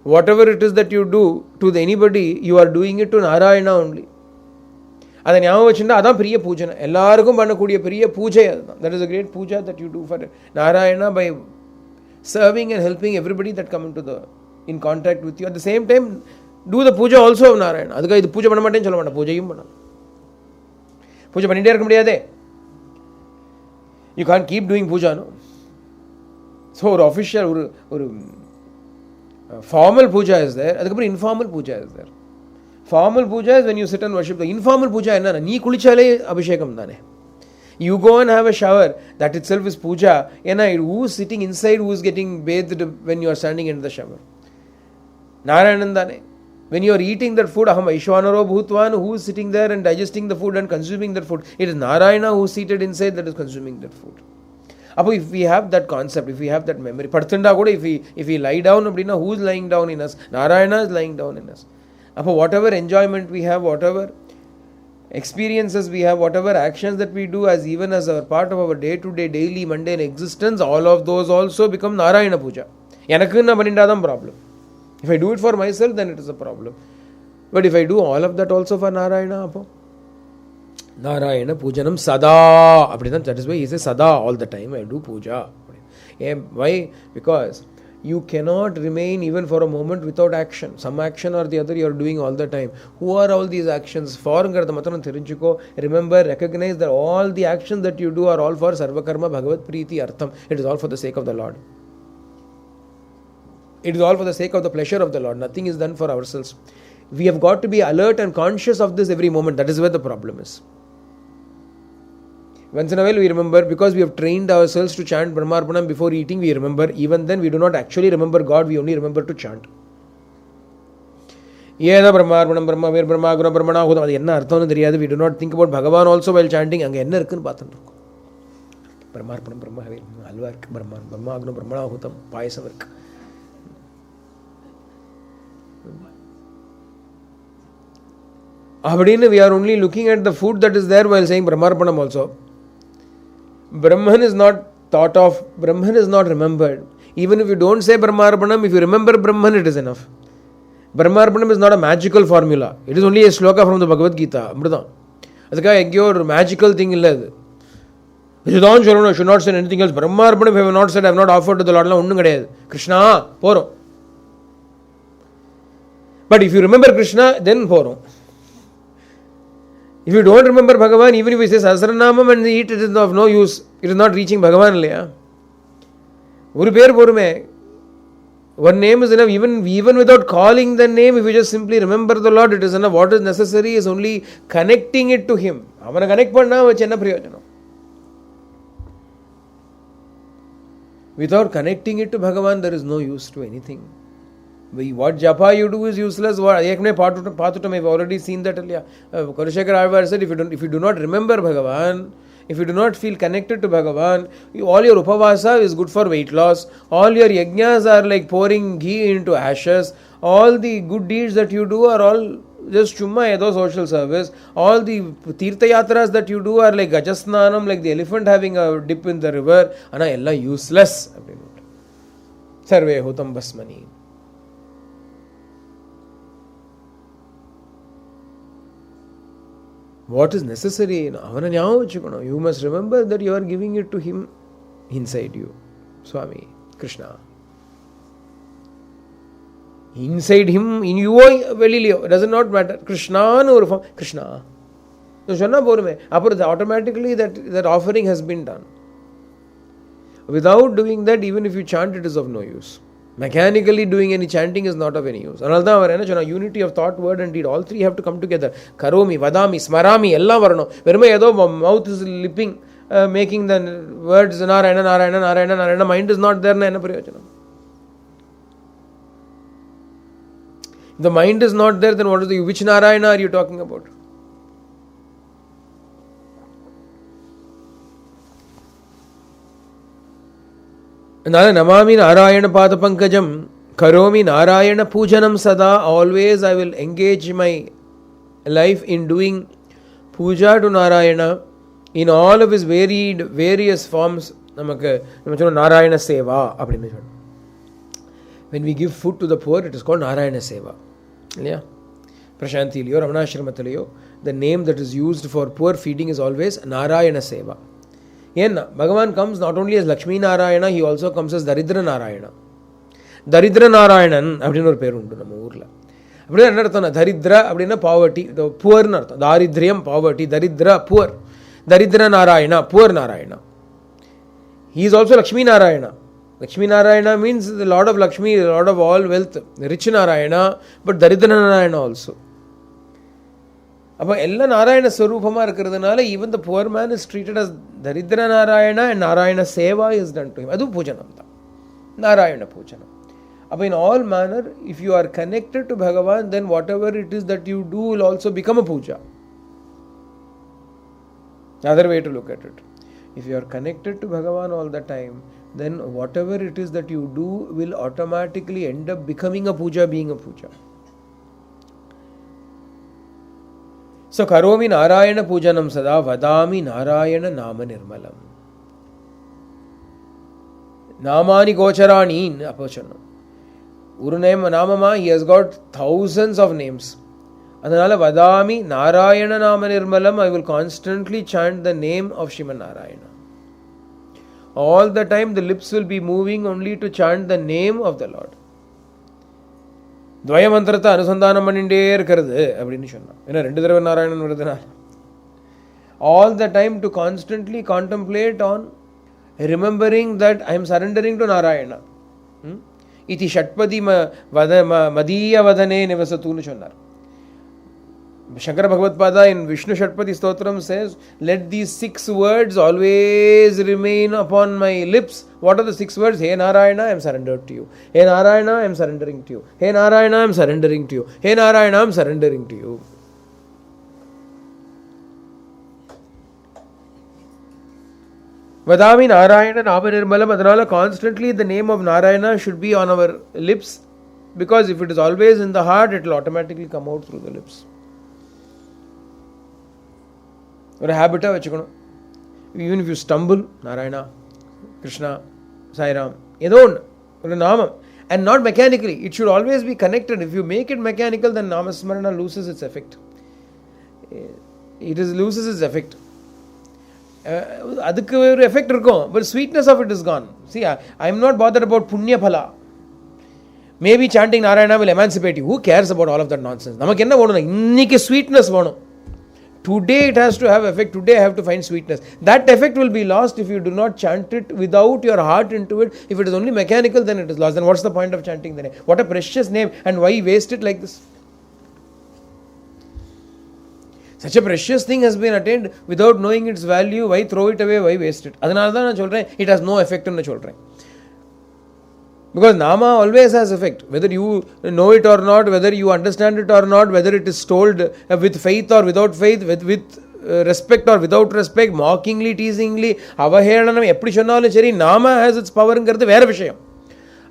whatever it is that you do to anybody, you are doing it to Narayana only. That is a great puja that you do for Narayana by serving and helping everybody that come in contact with you. At the same time, do the puja also of Narayana. அதுக்காக இது பூஜை பண்ண மாட்டேன்னு சொல்ல மாட்டேன், பூஜையும் பண்ணலாம். பூஜை பண்ணிட்டே இருக்க முடியாதே. You can't keep doing puja, no? So ஒரு official ஒரு formal puja is there, அதுக்கப்புறம் informal puja is there. Formal puja is when you sit and worship. The informal puja என்னன்னா நீ குளிச்சாலே அபிஷேகம் தானே. You go and have a shower, that itself is puja. ஏன்னா who is sitting inside, who is getting bathed when you are standing in the shower? Narayanan தானே. When you are eating that food, aham Aishwanaro Bhutvan, who is sitting there and digesting the food and consuming that food? It is Narayana who is seated inside that is consuming that food. Appo if we have that concept, if we have that memory, Parthanda kuda if we lie down, appadina who is lying down in us? Narayana is lying down in us. Appo whatever enjoyment we have, whatever experiences we have, whatever actions that we do as even as our part of our day-to-day, daily, mundane existence, all of those also become Narayana puja. Enakku na panindadam problem. If I do it for myself, then it is a problem. But if I do all of that also for Narayana, appo Narayana pujanam sada. That is why he says sada all the time. I do puja. Why? Because you cannot remain even for a moment without action. Some action or the other you are doing all the time. Who are all these actions for? Remember, recognize that all the actions that you do are all for Sarvakarma Bhagavat Preeti Artham. It is all for the sake of the Lord. It is all for the sake of the pleasure of the Lord. Nothing is done for ourselves. We have got to be alert and conscious of this every moment. That is where the problem is. Once in a while we remember, because we have trained ourselves to chant Brahmarpanam before eating, we remember. Even then we do not actually remember God, we only remember to chant. Yena Brahmarpanam Brahma Vir Brahma Guna Brahmana Hudam. Adu enna artham nu theriyadu. We do not think about Bhagavan also while chanting. Anga enna irukku nu paathandirukom. Brahmarpanam Brahma Vir Halva irukku, Brahma Guna Brahmana Hudam payasam irukku. We are only looking at the food that is there while saying Brahmarpanam also. Brahman is not thought of, Brahman is not remembered. Even if you don't say Brahmarpanam, if you remember Brahman, it is enough. Brahmarpanam is not a magical formula. It is only a sloka from the Bhagavad Gita. That's a magical thing. You should not say anything else. Brahmarpanam, if I have not said, I have not offered to the Lord. Krishna, poro. But if you remember Krishna, then poro. If you don't remember Bhagavan, even if you say Sahasranamam and eat, it is of no use. It is not reaching Bhagavan. One name is enough. Even without calling the name, if you just simply remember the Lord, it is enough. What is necessary is only connecting it to Him. Without connecting it to Bhagavan, there is no use to anything. What japa you do is useless. We've already seen that earlier. Karishekar Alvar said, if you do not remember Bhagavan, if you do not feel connected to Bhagavan, all your upavasa is good for weight loss. All your yajnas are like pouring ghee into ashes. All the good deeds that you do are all just chumma edo social service. All the tirtha yatras that you do are like gajasnanam, like the elephant having a dip in the river. Ana ella useless. Sarve hutam basmani. What is necessary? You must remember that you are giving it to Him inside you. Swami, Krishna. Inside Him, in you, it does not matter. Krishna, Krishna. Automatically that offering has been done. Without doing that, even if you chant, it is of no use. Mechanically doing any chanting is not of any use. Unity of thought, word and deed, all three have to come together. Karomi, vadami, smarami, ella varano. Mouth is lipping, making the words Narayana, Narayana, Narayana, Narayana. Mind is not there. If the mind is not there, then which Narayana are you talking about? Namami Narayana Padapankajam Karomi Narayana Pujanam Sada. Always I will engage my life in doing puja to Narayana in all of his various forms. Narayana Seva. When we give food to the poor, it is called Narayana Seva. Prashanti Liyo, Ramanashramataliyo. The name that is used for poor feeding is always Narayana Seva. Bhagavan comes not only as Lakshmi Narayana, he also comes as Daridra Narayana. Daridra Narayanan, appadinu or peru undu nama oorla. அப்படின்னா என்ன அர்த்தம்னா தரித்ர அப்படின்னா poverty, புவர்னு அர்த்தம். தாரித்ரியம் poverty, தரித்ர poor. Daridra Narayana, poor Narayana. He is also Lakshmi Narayana. Lakshmi Narayana means the Lord of Lakshmi, the Lord of all wealth. Rich Narayana, but Daridra Narayana also. அப்போ எல்லா நாராயண ஸ்வரூபமாக இருக்கிறதுனால even the poor man is treated as Daridra Narayana and Narayana seva is done to him. அதுவும் பூஜனம் தான், நாராயண பூஜனம். அப்போ in all manner if you are connected to Bhagavan then whatever it is that you do will also become a puja. Other way to look at it. If you are connected to Bhagavan all the time, then whatever it is that you do will automatically end up becoming a puja, being a puja. So karomi narayana pujanam sada vadami narayana nama nirmalam. Namani gocharani apochanam. Uru name namama, he has got thousands of names. அதனால வதாமி நாராயண நாம நிர்மலம், I will constantly chant the name of Shriman Narayana. All the time the lips will be moving only to chant the name of the Lord. துவய மந்திரத்தை அனுசந்தானம் பண்ணிட்டே இருக்கிறது அப்படின்னு சொன்னான். ஏன்னா 2 தடவை Narayanan வருதுனால. All the time to constantly contemplate on remembering that I am surrendering to Narayana. iti ஷட்பதி மதீய வதனே நிவசத்துன்னு சொன்னார். Shankara Bhagavad Pada in Vishnu Shatpati Stotram says, let these 6 words always remain upon my lips. What are the 6 words? Hey Narayana, I am surrendered to you. Hey Narayana, I am surrendering to you. Hey Narayana, I am surrendering to you. Hey Narayana, I am surrendering to you. Vadami Narayana Nama Nirmalam. Adhanala constantly the name of Narayana should be on our lips, because if it is always in the heart, it will automatically come out through the lips. ஒரு ஹேபிட்டாக வச்சுக்கணும். Even if you stumble, Narayana, Krishna, Sairam, ஏதோ ஒன்று ஒரு நாமம், and not mechanically. It should always be connected. If you make it mechanical, then namasmarana loses its effect. It is loses its effect. அதுக்கு ஒரு effect இருக்கும், but sweetness of it is gone. See, I am not bothered about punya phala. Maybe chanting Narayana will emancipate you. Who cares about all of that nonsense? நமக்கு என்ன வேணும்? இன்னைக்கு sweetness வேணும். Today it has to have effect. Today I have to find sweetness. That effect will be lost if you do not chant it without your heart into it. If it is only mechanical, then it is lost. Then what's the point of chanting the name? What a precious name, and why waste it like this? Such a precious thing has been attained without knowing its value. Why throw it away? Why waste it? Adanal da na solren, it has no effect on the solren. Because Nama always has effect, whether you know it or not, whether you understand it or not, whether it is told with faith or without faith, with respect or without respect, mockingly, teasingly, avahelanam, eppadi sonnalum seri, Nama has its power engiradhu vera vishayam.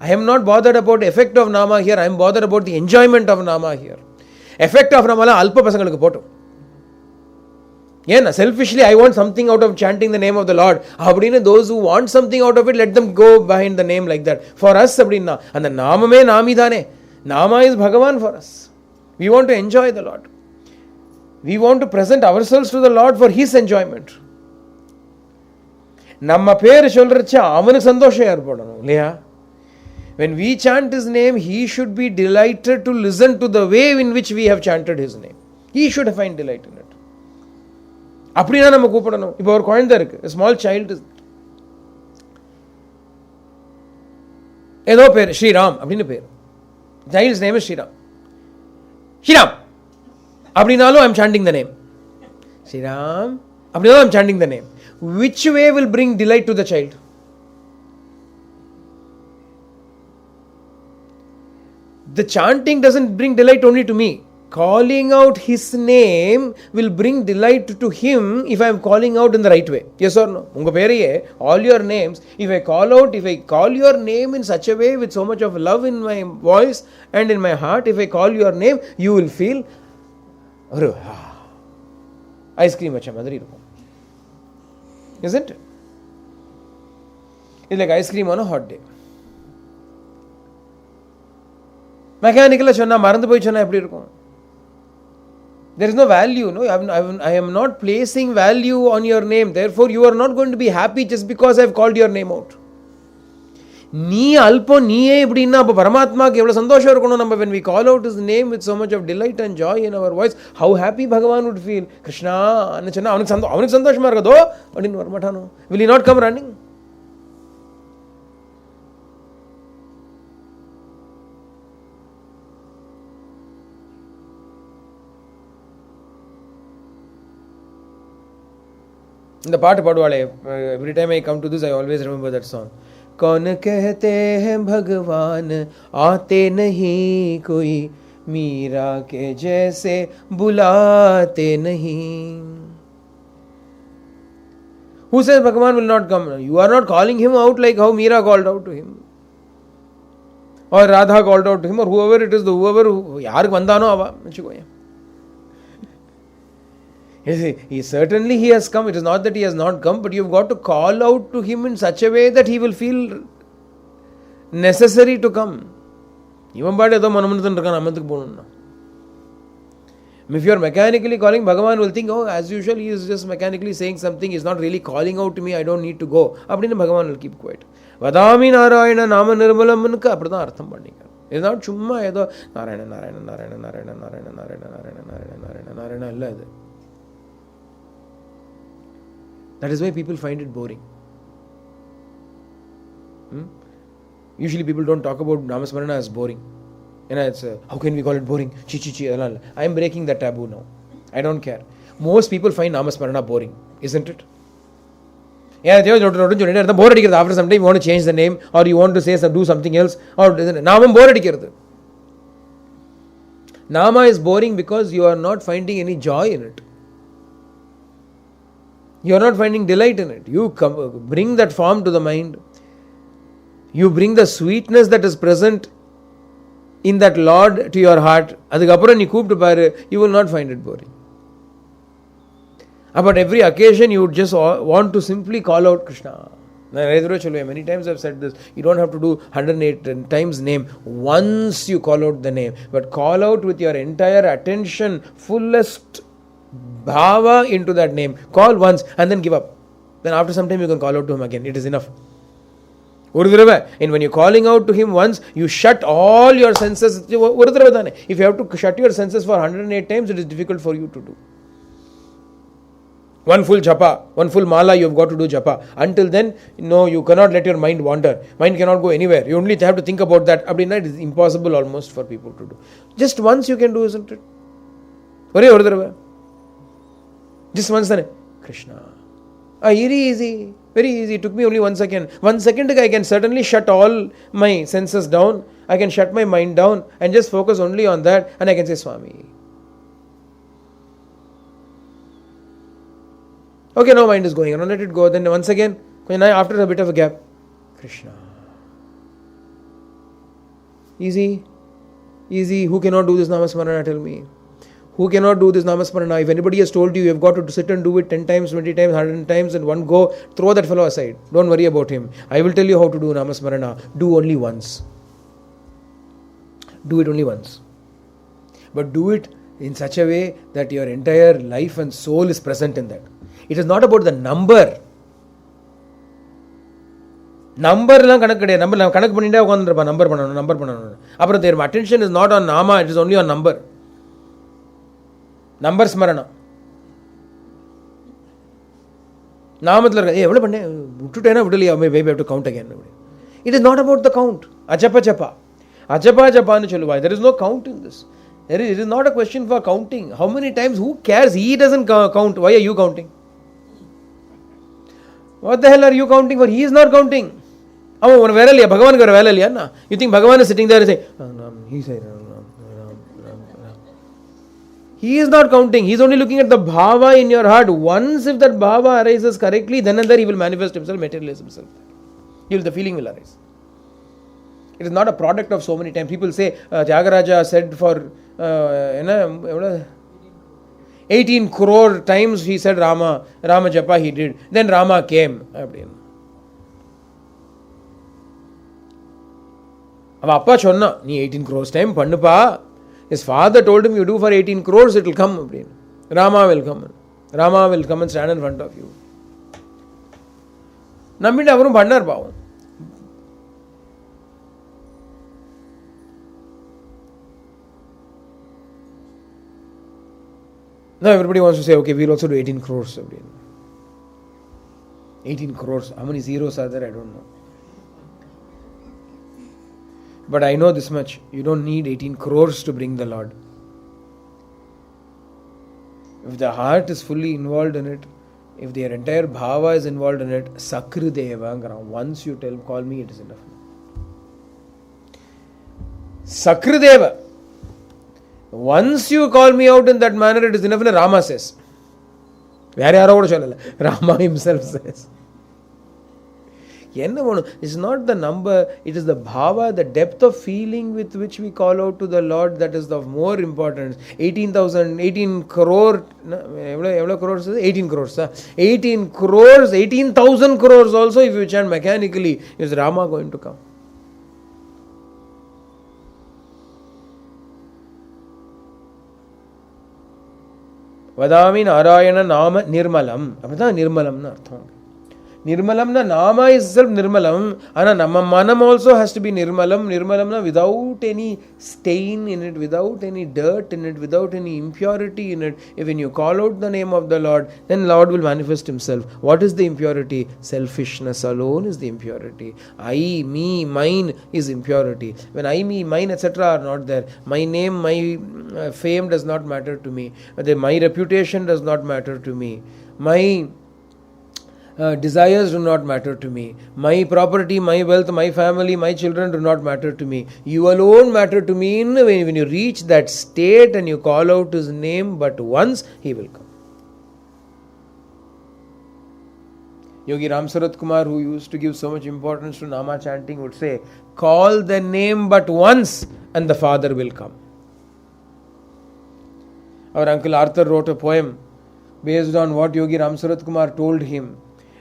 I am not bothered about the effect of Nama here, I am bothered about the enjoyment of Nama here. Effect of Nama la alpa pasangalukku potum. ஏன்னா selfishly I want something out of chanting the name of the lord அப்படின்னு those who want something out of it, let them go behind the name like that. For us அப்படின்னா அந்த நாமமே நாமி தானே. நாமா is பகவான் for us. We want to enjoy the Lord. We want to present ourselves to the Lord for his enjoyment. நம்ம பேர் சொல்றச்ச அவனுக்கு சந்தோஷம் ஏற்படணும் இல்லையா? When we chant his name, he should be delighted to listen to the way in which we have chanted his name. He should find delight in it. அப்படின்னா நம்ம கூப்பிடணும். இப்போ ஒரு குழந்தை இருக்கு, ஸ்மால் சைல்டு, ஏதோ பேர் ஸ்ரீராம் அப்படின்னு பேர், சைல்ட்ஸ் நேம் ஸ்ரீராம். ஸ்ரீராம் அப்படின்னாலும் I am chanting the name. Sriram அப்படின்னாலும் I am chanting the name. Which way will bring delight to the child? The chanting doesn't bring delight only to me. Calling out his name will bring delight to him if I am calling out in the right way. Yes or no? Unga periye all your names, if I call your name in such a way with so much of love in my voice and in my heart, if I call your name, you will feel ice cream acha madri irukum. Isn't it? It's like ice cream on a hot day. Mechanically சொன்னா மறந்து போய் சொன்னா எப்படி இருக்கும்? There is no value. No, I am not placing value on your name. Therefore, you are not going to be happy just because I have called your name out. நீ அல்பம் நீயே இப்படின்னா அப்போ பரமாத்மாவுக்கு எவ்வளோ சந்தோஷம் இருக்கணும். நம்ம when we call out his name with so much of delight and joy in our voice, how happy Bhagavan would feel. Krishna சொன்னா அவனுக்கு சந்தோஷமா இருக்கதோ அப்படின்னு வரமாட்டானோ? will he not come running? இந்த பாட்டு பாடுவாளே, every time I come to this I always remember that song. कौन कहते हैं भगवान आते नहीं कोई, मीरा के जैसे बुलाते नहीं. Who says Bhagavan will not come? You are not calling him out like how Meera called out to him, or Radha called out to him, or whoever it is, யாருக்கு வந்தானோ அவ வச்சுக்கோங்க. Certainly he has come. It is not that he has not come, but you've got to call out to him in such a way that he will feel necessary to come. இவன் பாட்டு ஏதோ மனமனத்துன்னு இருக்கான், அம்மத்துக்கு போகணும்னா. If you are mechanically calling, Bhagavan will think, oh, as usual, he is just mechanically saying something, he is not really calling out to me, I don't need to go. அப்படின்னு Bhagavan will keep quiet. வதாமி Narayana நாம நிர்மலம்னுக்கு அப்படிதான் அர்த்தம் பண்ணிக்க. இது not சும்மா ஏதோ நாராயண நாராயண நாராயண நாராயண நாராயண நாராயண நாராயண நாராயண நாராயண நாராயண இல்லை அது. That is why people find it boring. Usually people don't talk about Namasmarana as boring. It's how can we call it boring? I am breaking that taboo now. I don't care. Most people find Namasmarana boring, isn't it? Bore அடிக்கிறது. After some time you want to change the name, or you want to say do something else, or நாமம் bore அடிக்கிறது. Nama is boring because you are not finding any joy in it. You are not finding delight in it. You bring that form to the mind. You bring the sweetness that is present in that Lord to your heart. அதுக்கப்புறம் நீ கூப்பிட்டு பாரு, you will not find it boring. About every occasion you would just want to simply call out Krishna. Many times I have said this. You don't have to do 108 times name. Once you call out the name, but call out with your entire attention, fullest bhava into that name. Call once and then give up. Then after some time you can call out to him again. It is enough. And when you're calling out to him once, you shut all your senses. If you have to shut your senses for 108 times, it is difficult for you to do. One full japa, one full mala you have got to do japa. Until then, no, you cannot let your mind wander. Mind cannot go anywhere. You only have to think about that. It is impossible almost for people to do. Just once you can do, isn't it? Just once, Krishna. Very easy. Very easy. It took me only 1 second. 1 second I can certainly shut all my senses down. I can shut my mind down and just focus only on that, and I can say Swami. Okay, now mind is going on. Let it go. Then once again, after a bit of a gap, Krishna. Easy. Easy. Who cannot do this Namasmarana? Tell me. Who cannot do this Namasmarana? If anybody has told you have got to sit and do it 10 times, 20 times, 100 times in one go, throw that fellow aside. Don't worry about him. I will tell you how to do Namasmarana. Do only once. Do it only once. But do it in such a way that your entire life and soul is present in that. It is not about the number. நம்பர்லாம் கணக்கு கிடையாது. Number கணக்கு பண்ணிட்டே உட்காந்துருப்பா. Number பண்ணணும். அப்புறம் their attention is not on Nama, it is only on number. Number ஸ்மரணம். நாமத்தில் இருக்க எவ்வளோ பண்ணேன் விட்டுட்டேன்னா விடலையா, maybe I have to count again. It is not about the count. Ajappa ஜப்பான்னு சொல்லுவா. There is no count in this. It is not a question for counting. How many times? Who cares? He doesn't count. Why are you counting? What the hell are you counting for? He is not counting. அவன் ஒரு வேலை இல்லையா? பகவானுக்கு ஒரு வேலை இல்லையா? You think Bhagavan is sitting there and saying, he said, he is not counting. He is only looking at the bhava in your heart. Once if that bhava arises correctly, then and there he will manifest himself, materialize himself. The feeling will arise. It is not a product of so many times. People say, Tyagaraja said for 18 crore times he said Rama Japa he did. Then Rama came. அவன் அப்பா சொன்னா நீ 18 crores time பண்ணுப்பா. His father told him you do for 18 crores it will come. Rama will come. Rama will come and stand in front of you. நம்பிட்டு அவரும் பண்ணார் பாவம். Now everybody wants to say, okay, we'll also do 18 crores. 18 crores. How many zeros are there? I don't know. But I know this much. You don't need 18 crores to bring the Lord. If the heart is fully involved in it, if their entire bhava is involved in it, Sakrideva, once you call me, it is enough. Sakrideva. Once you call me out in that manner, it is enough. Rama says. Rama himself says. It's not the number, it is the bhava, the depth of feeling with which we call out to the Lord that is of more importance. 18 crore, 18 crores. 18 crores, 18,000 crores also, if you chant mechanically, is Rama going to come? Vadami Narayana Nama Nirmalam. Appada Nirmalam na artham. Nirmalam na nama is itself Nirmalam. Ana nama manam also has to be Nirmalam. Nirmalam na without any stain in it, without any dirt in it, without any impurity in it. If when you call out the name of the Lord, then Lord will manifest himself. What is the impurity? Selfishness alone is the impurity. I, me, mine is impurity. When I, me, mine, etc. are not there, my name, my fame does not matter to me. My reputation does not matter to me. My desires do not matter to me. My property, my wealth, my family, my children do not matter to me. You alone matter to me. When you reach that state and you call out his name but once, he will come. Yogi Ram Sarat Kumar, who used to give so much importance to Nama chanting, would say, call the name but once and the Father will come. Our uncle Arthur wrote a poem based on what Yogi Ram Sarat Kumar told him.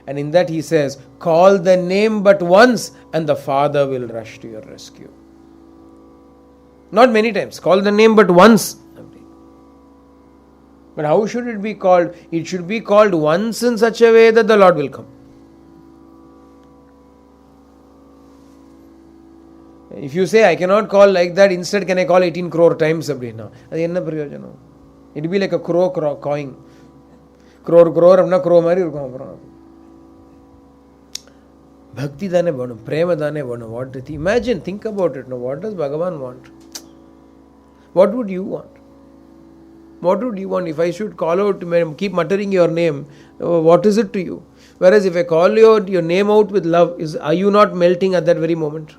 And in that he says, call the name but once and the Father will rush to your rescue. Not many times. Call the name but once. But how should it be called? It should be called once in such a way that the Lord will come. If you say, I cannot call like that, instead can I call 18 crore times? It will be like a crore coin. Crore, apna crore mari irukum. Bhakti dane vanu, prema dane vanu. What do you imagine? Think about it. Now, what does Bhagavan want? What would you want? What would you want? If I should call out, keep muttering your name, what is it to you? Whereas if I call your name out with love, are you not melting at that very moment?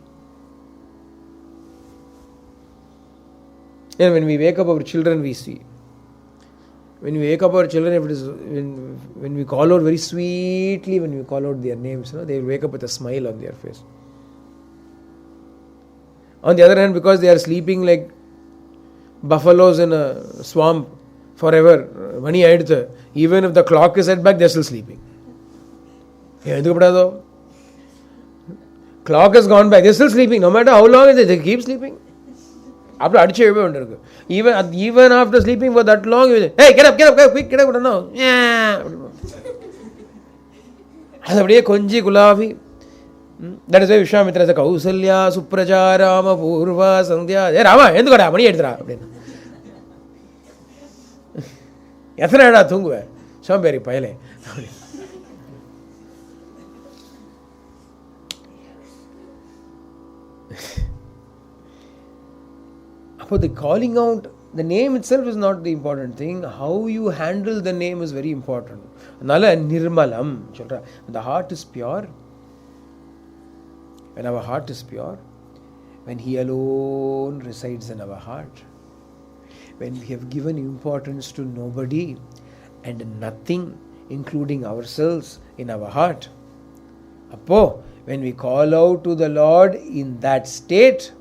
And when we wake up our children, we see. When we wake up our children, if it is when we call out very sweetly, when we call out their names, they will wake up with a smile on their face. On the other hand, because they are sleeping like buffaloes in a swamp forever, even if the clock is set back, they are still sleeping. Clock has gone back, they are still sleeping. No matter how long they keep sleeping. Even after sleeping for that long, hey, get up, quick, get up now. Yeah. That is why Vishwamitra says, Kausalya, Supraja, Rama, Purva, Sandhya. Hey, Rama, endu kada, mani edra. Yathana thungu. Somberi paile. The calling out, the name itself is not the important thing. How you handle the name is very important. Nala nirmalam. The heart is pure. When our heart is pure, when he alone resides in our heart, when we have given importance to nobody and nothing, including ourselves, in our heart, when we call out to the Lord in that state,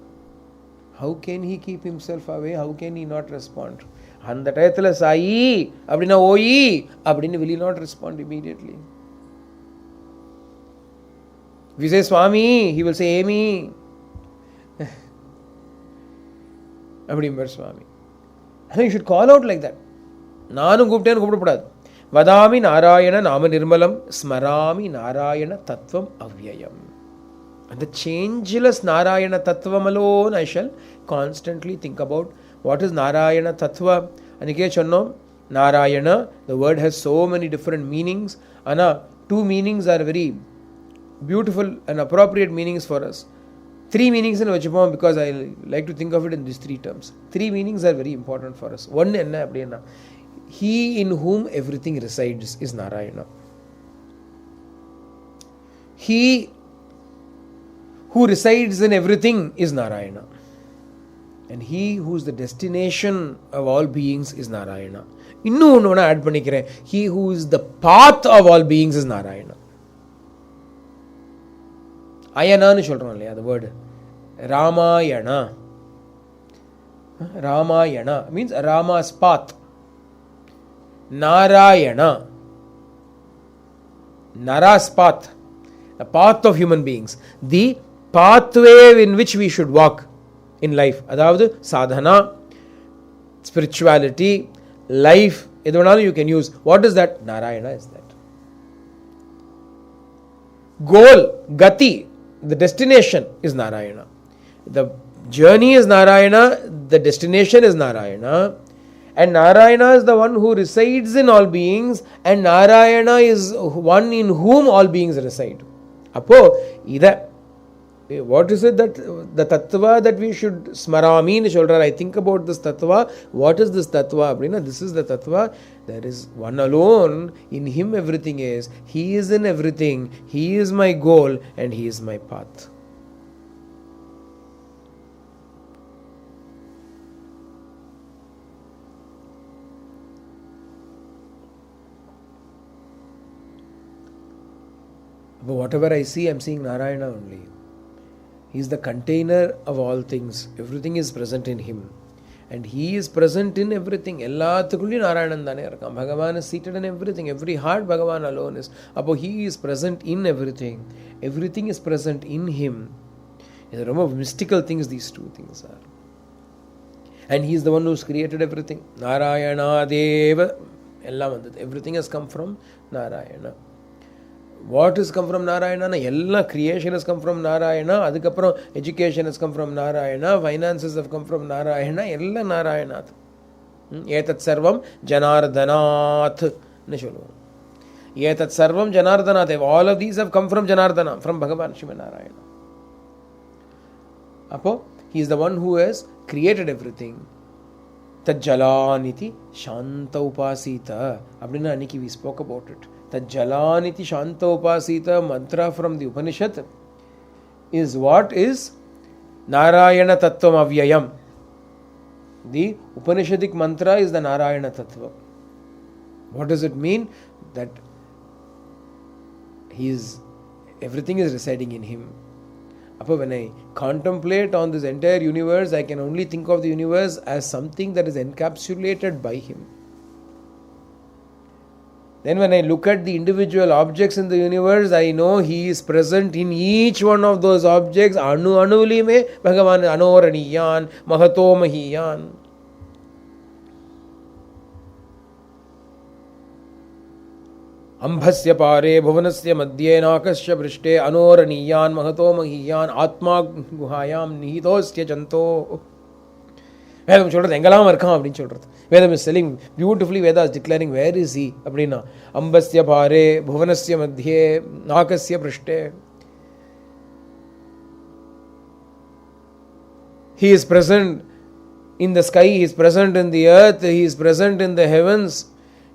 how can he keep himself away? How can he not respond? And the tayathala Sai, Abdina Oi, Abdina will he not respond immediately? If you say Swami, he will say Amy. Abdimbar Swami. And you should call out like that. Nanu Guptan Guptapad. Vadami Narayana Nama Nirmalam Smarami Narayana Tattvam Avyayam. And the changeless Narayana Tattvam alone I shall constantly think about. What is Narayana Tattva? Anike Channom, Narayana. The word has so many different meanings. Anna, two meanings are very beautiful and appropriate meanings for us. Three meanings in Vachapam, because I like to think of it in these three terms. Three meanings are very important for us. One, he in whom everything resides is Narayana. He who resides in everything is Narayana. And he who is the destination of all beings is Narayana. Innu onnu add panikiren. He who is the path of all beings is Narayana. Ayana nu solron illaya the word. Ramayana. Ramayana means Rama's path. Narayana. Nara's path. The path of human beings. The pathway in which we should walk in life. Adavadu sadhana, spirituality, life, eduvanalu you can use. What is that? Narayana is that. Goal, gati, the destination is Narayana. The journey is Narayana, the destination is Narayana. And Narayana is the one who resides in all beings, and Narayana is one in whom all beings reside. Appo, what is it that the tattva that we should smarami solrar? I think about this tattva. What is this tattva? This is the tattva. There is one alone. In him everything is. He is in everything. He is my goal and he is my path. But whatever I see, I am seeing Narayana only. He is the container of all things. Everything is present in him. And he is present in everything. Ellathukulli Narayanan thane irukkan. Bhagavan is seated in everything. Every heart Bhagavan alone is. Appo he is present in everything. Everything is present in him. It's a lot of mystical things these two things are. And he is the one who has created everything. Narayana Deva. Everything has come from Narayana. What has come from Narayana? Ella creation has come from Narayana. Adukapram education has come from Narayana. Finances have come from Narayana. Ella Narayana. Etat sarvam Janardanath. Etat sarvam Janardanath. All of these have come from Janardana, from Bhagavan Shiva Narayana. Apo, he is the one who has created everything. Tajjalaniti Shanta Upasita. Abdina Aniki, we spoke about it. Tajjalaniti Shanta Upasita mantra from the Upanishad is what is Narayana Tattvam Avyayam. The Upanishadic mantra is the Narayana Tattva. What does it mean? That everything is residing in him. When I contemplate on this entire universe, I can only think of the universe as something that is encapsulated by him. Then when I look at the individual objects in the universe, I know he is present in each one of those objects. Anu anuli me Bhagavan anoraniyan, mahato mahiyan. Ambhasya pare bhuvanasya madhye nakasya vrishte anoraniyan, mahato mahiyan, atma guhayam nihitosya janto. Vedam சொல்றது எங்கெல்லாம் இருக்கான் அப்படின்னு சொல்றது. Vedam is telling beautifully. Veda is declaring where is he அப்படின்னா அம்பஸ்ய பாரே புவனஸ்ய மத்தியே நாகஸ்ய பிருஷ்டே. He is present in the sky, he is present in the earth, he is present in the heavens,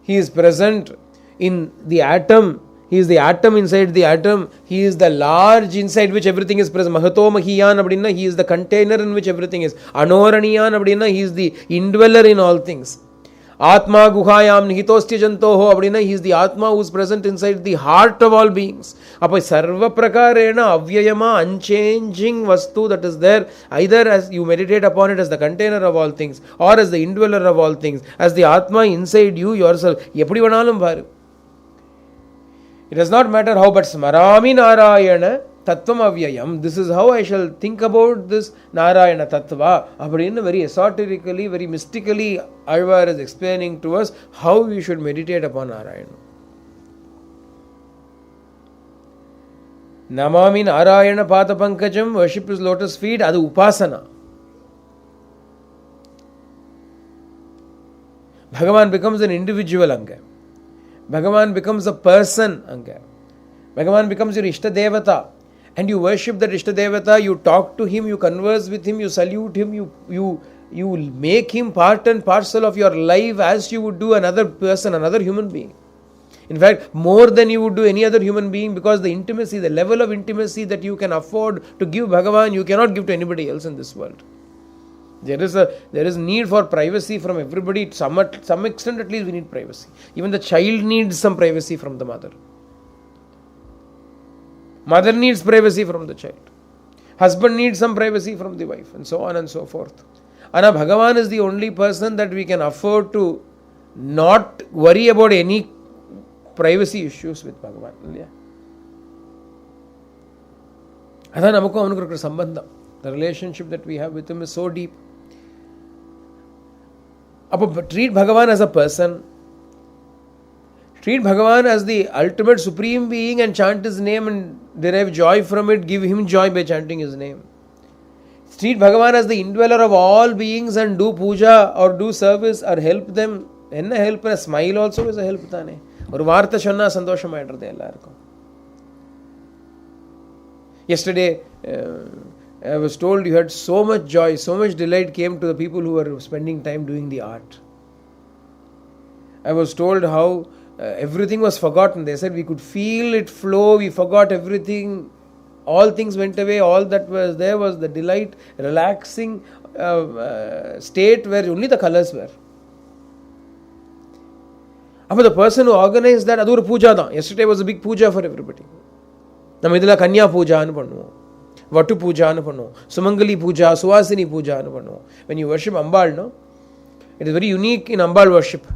he is present in the atom. He is the atom inside the atom. He is the large inside which everything is present. Mahato Mahiyan abdinna, he is the container in which everything is. Anoraniyan abdinna, he is the indweller in all things. Atma Guhayam Nihitostya Jantoho abdinna, he is the Atma who is present inside the heart of all beings. Appa Sarva Prakarena Avyayama, unchanging Vastu that is there, either as you meditate upon it as the container of all things, or as the indweller of all things, as the Atma inside you yourself. Eppadi vanalum paru. It does not matter how, but Smarami Narayana Tattvam Avyayam. This is how I shall think about this Narayana Tattva. Abadinna very esoterically, very mystically, Alvar is explaining to us how we should meditate upon Narayana. Namami Narayana Pata Pankajam, worship his lotus feet, adu Upasana. Bhagavan becomes an individual anga. Bhagavan becomes a person anga. Bhagavan becomes your Ishta Devata. And you worship that Ishta Devata, you talk to him, you converse with him, you salute him, you make him part and parcel of your life as you would do another person, another human being. In fact, more than you would do any other human being, because the intimacy, the level of intimacy that you can afford to give Bhagavan, you cannot give to anybody else in this world. There is need for privacy from everybody. To some extent at least we need privacy. Even the child needs some privacy from the mother. Mother needs privacy from the child. Husband needs some privacy from the wife, and so on and so forth. And Bhagavan is the only person that we can afford to not worry about any privacy issues with Bhagavan. The relationship that we have with him is so deep. Treat Bhagavan as a person. Treat Bhagavan as the ultimate supreme being and chant his name and derive joy from it. Give him joy by chanting his name. Treat Bhagavan as the indweller of all beings and do puja or do service or help them. Enna help, a smile also is a help. Or vartha sonna sandoshamayidirudhu ellarkum. Yesterday, I was told you had so much joy, so much delight came to the people who were spending time doing the art. I was told how everything was forgotten. They said we could feel it flow, we forgot everything. All things went away, all that was there was the delight, relaxing state where only the colors were. But the person who organized that, adu puja da. Yesterday was a big puja for everybody. Nama idhula Kanya puja anu pannuvom. Vatu puja anu pannuvom. Sumangali puja, Suhasini puja anu pannuvom. When you worship Ambal, no? It is very unique in Ambal worship.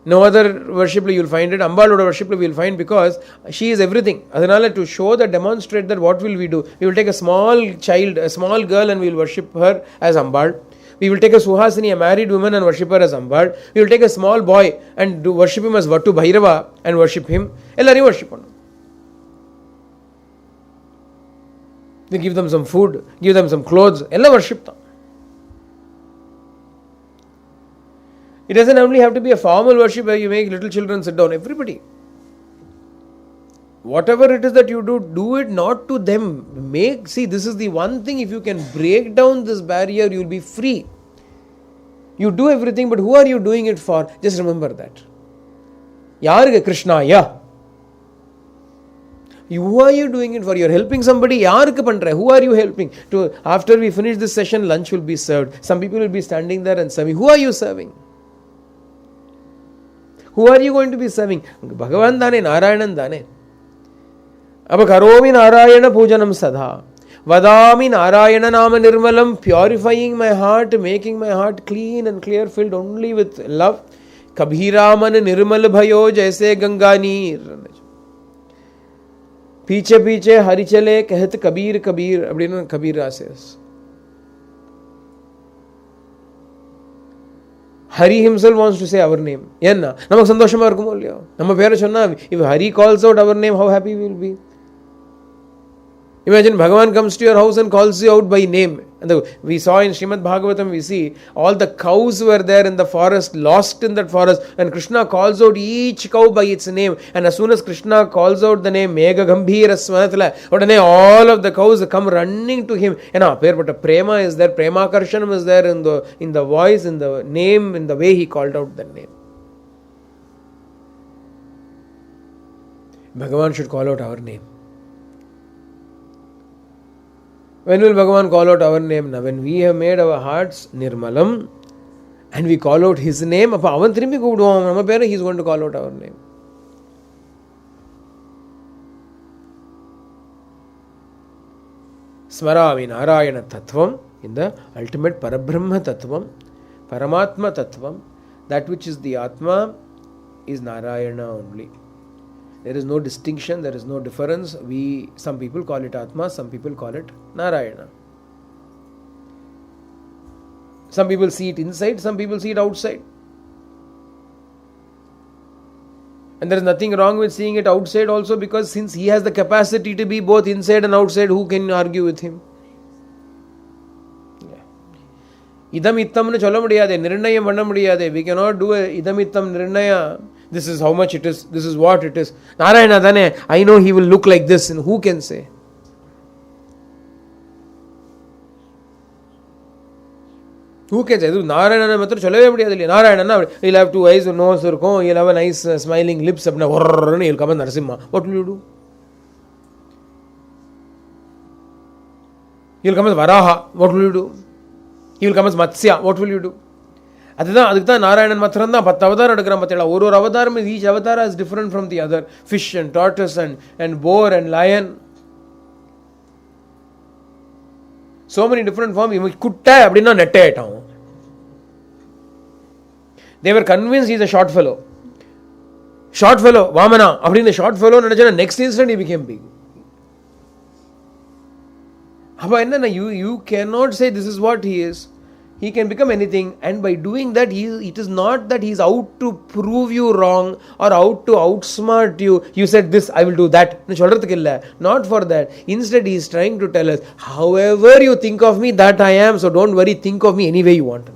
No other worship you will find it. Ambaloda worship you will find, because she is everything. Adanala, to show that, demonstrate that, what will we do? We will take a small child, a small girl, and we will worship her as Ambal. We will take a Suhasini, a married woman, and worship her as Ambal. We will take a small boy and worship him as Vatu Bhairava and worship him. Ellari worship on. We give them some food, give them some clothes. Ella worship them. It doesn't only have to be a formal worship where you make little children sit down. Everybody. Whatever it is that you do it not to them. See, this is the one thing, if you can break down this barrier, you will be free. You do everything, but who are you doing it for? Just remember that. Yarga Krishna, yeah. Who are you doing it for? You are helping somebody. Who are you helping? After we finish this session, lunch will be served. Some people will be standing there and serving. Who are you serving? Who are you going to be serving? Bhagavan dane, Narayanan dane. Abba karomi Narayana pujanam sadha. Vadami Narayana nama nirmalam, purifying my heart, making my heart clean and clear, filled only with love. Kabhiraman nirmal bhayo jaise ganga neer. Piche piche hari chale kahat Kabir Kabir. Abdina Kabir says. Hari himself wants to say our name. Yenna. Namak sandoshama irkumolliyo. Namma pera chonna. If Hari calls out our name, how happy we will be. Imagine Bhagavan comes to your house and calls you out by name. And we saw in Srimad Bhagavatam, we see all the cows were there in the forest, lost in that forest, and Krishna calls out each cow by its name. And as soon as Krishna calls out the name Megha Gambhira Swanathala, all of the cows come running to him. And but a prema is there, prema karshanam is there in the voice, in the name, in the way he called out the name. Bhagavan should call out our name. When will Bhagavan call out our name? Now, when we have made our hearts nirmalam and we call out his name, he is going to call out our name. Smarami Narayana Tattvam, in the ultimate Parabrahma Tattvam, Paramatma Tattvam, that which is the Atma is Narayana only. There is no distinction, there is no difference. Some people call it Atma, some people call it Narayana. Some people see it inside, some people see it outside. And there is nothing wrong with seeing it outside also, because since he has the capacity to be both inside and outside, who can argue with him? Yeah. இதமித்தம்னு சொல்ல முடியாது, நிர்ணயம் பண்ண முடியாது. We cannot do a இதமித்தம் நிர்ணயா. This is how much it is, this is what it is. Narayana தானே, I know he will look like this, and who can say? Who can say? நாராயணனை மாத்திரம் சொல்லவே முடியாது இல்லையா. நாராயணனா he'll have two eyes, nose இருக்கும், he'll have a nice smiling lips, அப்படின்னா ஒர்ன்னு he'll come as Narasimha. What will you do? He'll come as Varaha. What will you do? He will come as Matsya. What will you do? அதுக்கு தான் நாராயணன் மாத்திரம் தான் 10 அவதாரம் எடுக்கிறான் பார்த்தீங்களா. ஒரு அவதாரம், each avatar is different from the other. Fish and tortoise and boar and lion. So many different forms. இவன் குட்டை அப்படின்னா நெட்டை ஆயிட்டான். They were convinced he is a short fellow. Short fellow, Vamana. அப்படின்னு short fellow நினைச்சா next instant he became big. அப்போ என்ன, you cannot say this is what he is. He can become anything, and by doing that, it is not that he is out to prove you wrong or out to outsmart you. You said this, I will do that. Not for that. Instead, he is trying to tell us, however you think of me, that I am. So don't worry, think of me any way you want.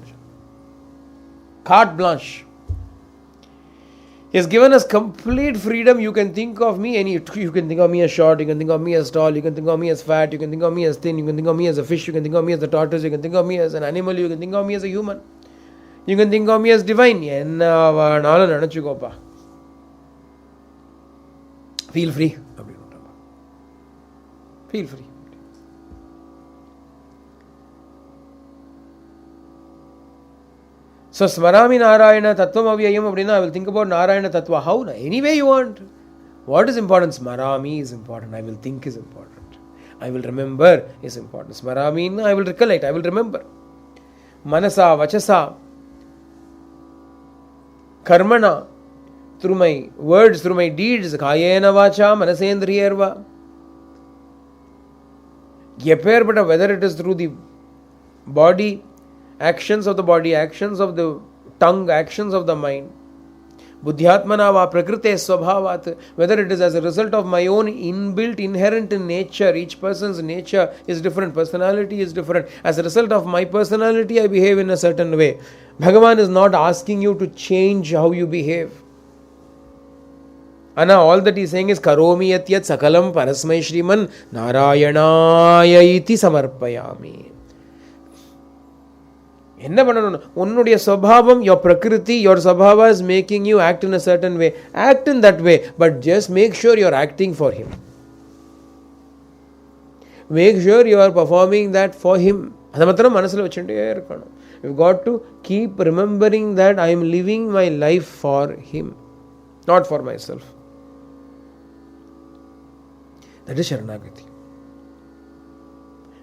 Carte blanche. He has given us complete freedom. You can think of me you can think of me as short, you can think of me as tall, you can think of me as fat, you can think of me as thin, you can think of me as a fish, you can think of me as a tortoise, you can think of me as an animal, you can think of me as a human, you can think of me as divine. என்ன வேணாலும் நினைச்சுக்கோப்பா, feel free. Feel free. So Smarami Narayana Tattvam Avyayam Abdina, I will think about Narayana Tattva. How? Any way you want. What is important? Smarami is important. I will think is important. I will remember is important. Smarami, I will recollect. I will remember. Manasa, Vachasa, Karmana, through my words, through my deeds, Kayena Vacha, Manasendriyarva. Yeper, but whether it is through the body, actions of the body, actions of the tongue, actions of the mind. Buddhyatmana va prakrite swabhavat. Whether it is as a result of my own inbuilt, inherent nature. Each person's nature is different. Personality is different. As a result of my personality, I behave in a certain way. Bhagavan is not asking you to change how you behave. Anna, all that he is saying is karomi yatyat sakalam parasmai shriman narayanaya iti samarpayami. என்ன பண்ணணும், உன்னுடைய சுபாவம், your prakriti, your sabhava is making you act in a certain way. Act in that way, but just make sure you are acting for him. Make sure you are performing that for him. அதை மாத்திரம் மனசில் வச்சுட்டே இருக்கணும். You've got to keep remembering that I am living my life for him, not for myself. That is Sharanagati.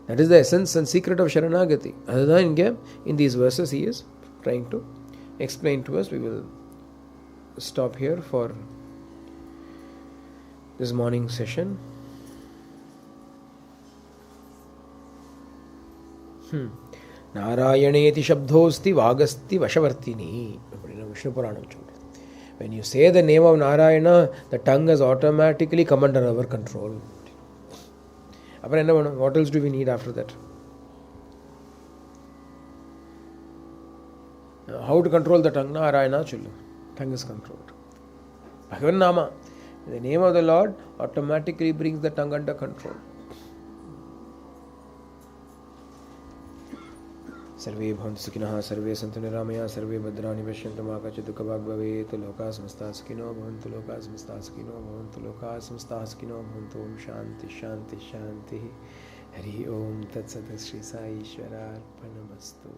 That is the essence and secret of Sharanagati. In these verses he is trying to explain to us. We will stop here for this morning session. Narayaneti shabdhosti vagasti vashavartini. Vishnu Puranam. When you say the name of Narayana, the tongue has automatically come under our control. What else do we need after that? How to control the tongue? Narayana chullu. Tongue is controlled. Bhagavan Nama. The name of the Lord automatically brings the tongue under control. Sarve bhavantu sukhinah, sarve santu niramaya, sarve bhadrani pashyantu ma kachit dukha bhag bhavet, loka samasta sukhino bhavantu, loka samasta sukhino bhavantu, loka samasta sukhino bhavantu. Om shanti shanti shanti. Hari Om Tat Sat Shri Sai Ishwara Arpanamastu.